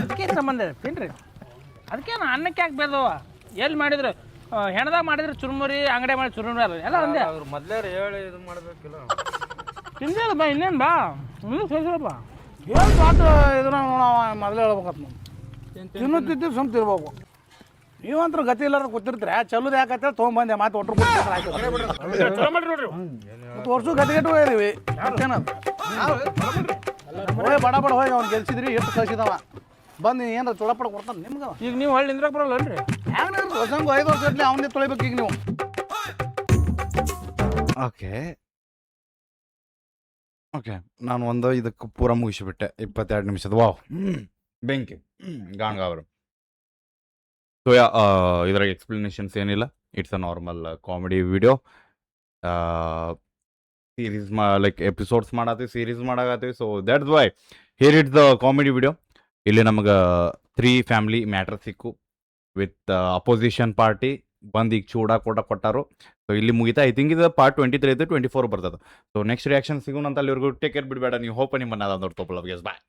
ಅದಕ್ಕೇನು ಸಂಬಂಧ ತಿನ್ರಿ ಅದಕ್ಕೇನು ಅನ್ನಕ್ಕೆ ಯಾಕೆ ಬೇದವ ಎಲ್ಲಿ ಮಾಡಿದ್ರು ಹೆಣದಾಗ ಮಾಡಿದ್ರೆ ಚುರುಮುರಿ ಅಂಗಡಿ ಮಾಡಿ ಚುರುಮುರಿ ಅಲ್ಲ ಎಲ್ಲ ಒಂದೇ ಮೊದ್ಲೇ ಹೇಳಿ ಇದು ಮಾಡ್ಬೇಕಿಲ್ಲ ತಿಂದೇದ ಬಾ ಇನ್ನೇನು ಬಾ ಸೇರಿಸಪ್ಪ ಏನು ಪಾಠ ಇದನ್ನ ನಾವು ಮೊದಲೇ ಹೇಳ್ಬೇಕತ್ ನಾವು ತಿನ್ನುತ್ತಿದ್ದು ಸುಮ್ ತಿರ್ಬೇಕು ನೀವಂತ್ರ ಗತಿ ಇಲ್ಲಾರ ಕೂತಿರ್ತೀರ ಚಲೋದು ಯಾಕಂತೇಳಿ ತೊಗೊಂಬಂದೆ ಮತ್ತೆ ಒಟ್ರು ಮತ್ತು ವರ್ಷ ಗತಿಗೆಟ್ಟು ಹೋಗಿದೀವಿ ಮತ್ತೇನದು ಹೋಗಿ ಬಡ ಹೋಗಿ ಅವ್ನು ಗೆಲ್ಸಿದ್ರಿ ಎಷ್ಟು ಕಳ್ಸಿದವ ಬಂದು ಏನಾರ ಚೋಳಪಡ ಕೊಡ್ತಾನೆ ನಿಮ್ಗೆ ಈಗ ನೀವು ಹೊಳ್ಳಿ ನಿಂದ್ರಕ್ಕೆ ಬರಲ್ಲನ್ರಿ? ಹೆಂಗೆ ಹೊಸಂಗು 5 ವರ್ಷ ಇರಲಿ ಅವನ್ನೇ ತೊಳಿಬೇಕು ಈಗ ನೀವು. ಓಕೆ ಓಕೆ, ನಾನು ಒಂದು ಇದಕ್ಕೆ ಪೂರ ಮುಗಿಸಿಬಿಟ್ಟೆ 22 ನಿಮಿಷದ. ವಾವ್, ಬೆಂಕಿ ಗಾಂಗಾವರು. ಸೊ ಇದ್ರಾಗ ಎಕ್ಸ್ಪ್ಲನೇಷನ್ಸ್ ಏನಿಲ್ಲ, it's a normal comedy video. Series like episodes ಮಾಡತ್ತೀವಿ, ಸೀರೀಸ್ ಮಾಡಾಕತ್ತೀವಿ. So that's why here it's the comedy video. ಇಲ್ಲಿ ನಮಗೆ 3 ಫ್ಯಾಮಿಲಿ ಮ್ಯಾಟ್ರ್ ಸಿಕ್ಕು ವಿತ್ ಅಪೋಸಿಷನ್ ಪಾರ್ಟಿ ಬಂದು ಈಗ ಕೊಟ್ಟಾರು. ಸೊ ಇಲ್ಲಿ ಮುಗಿತಾ. ಐ ಥಿಂಕ್ ಇದು ಪಾರ್ಟ್ 23 24 ಬರ್ತದೆ. ಸೊ ನೆಕ್ಸ್ಟ್ ರಿಯಾಕ್ಷನ್ ಸಿಗೋಣ ಅಂತ ಅಲ್ಲಿವರೆಗೂ ಟೇಕ್ ಕೇರ್, ಬಿಡಬೇಡ ನೀವು. ಹೋಪ್ ನಿಮ್ಮನ್ನ ಅದೊಂದು ತೋಪಲ್. ಬಾಯ್.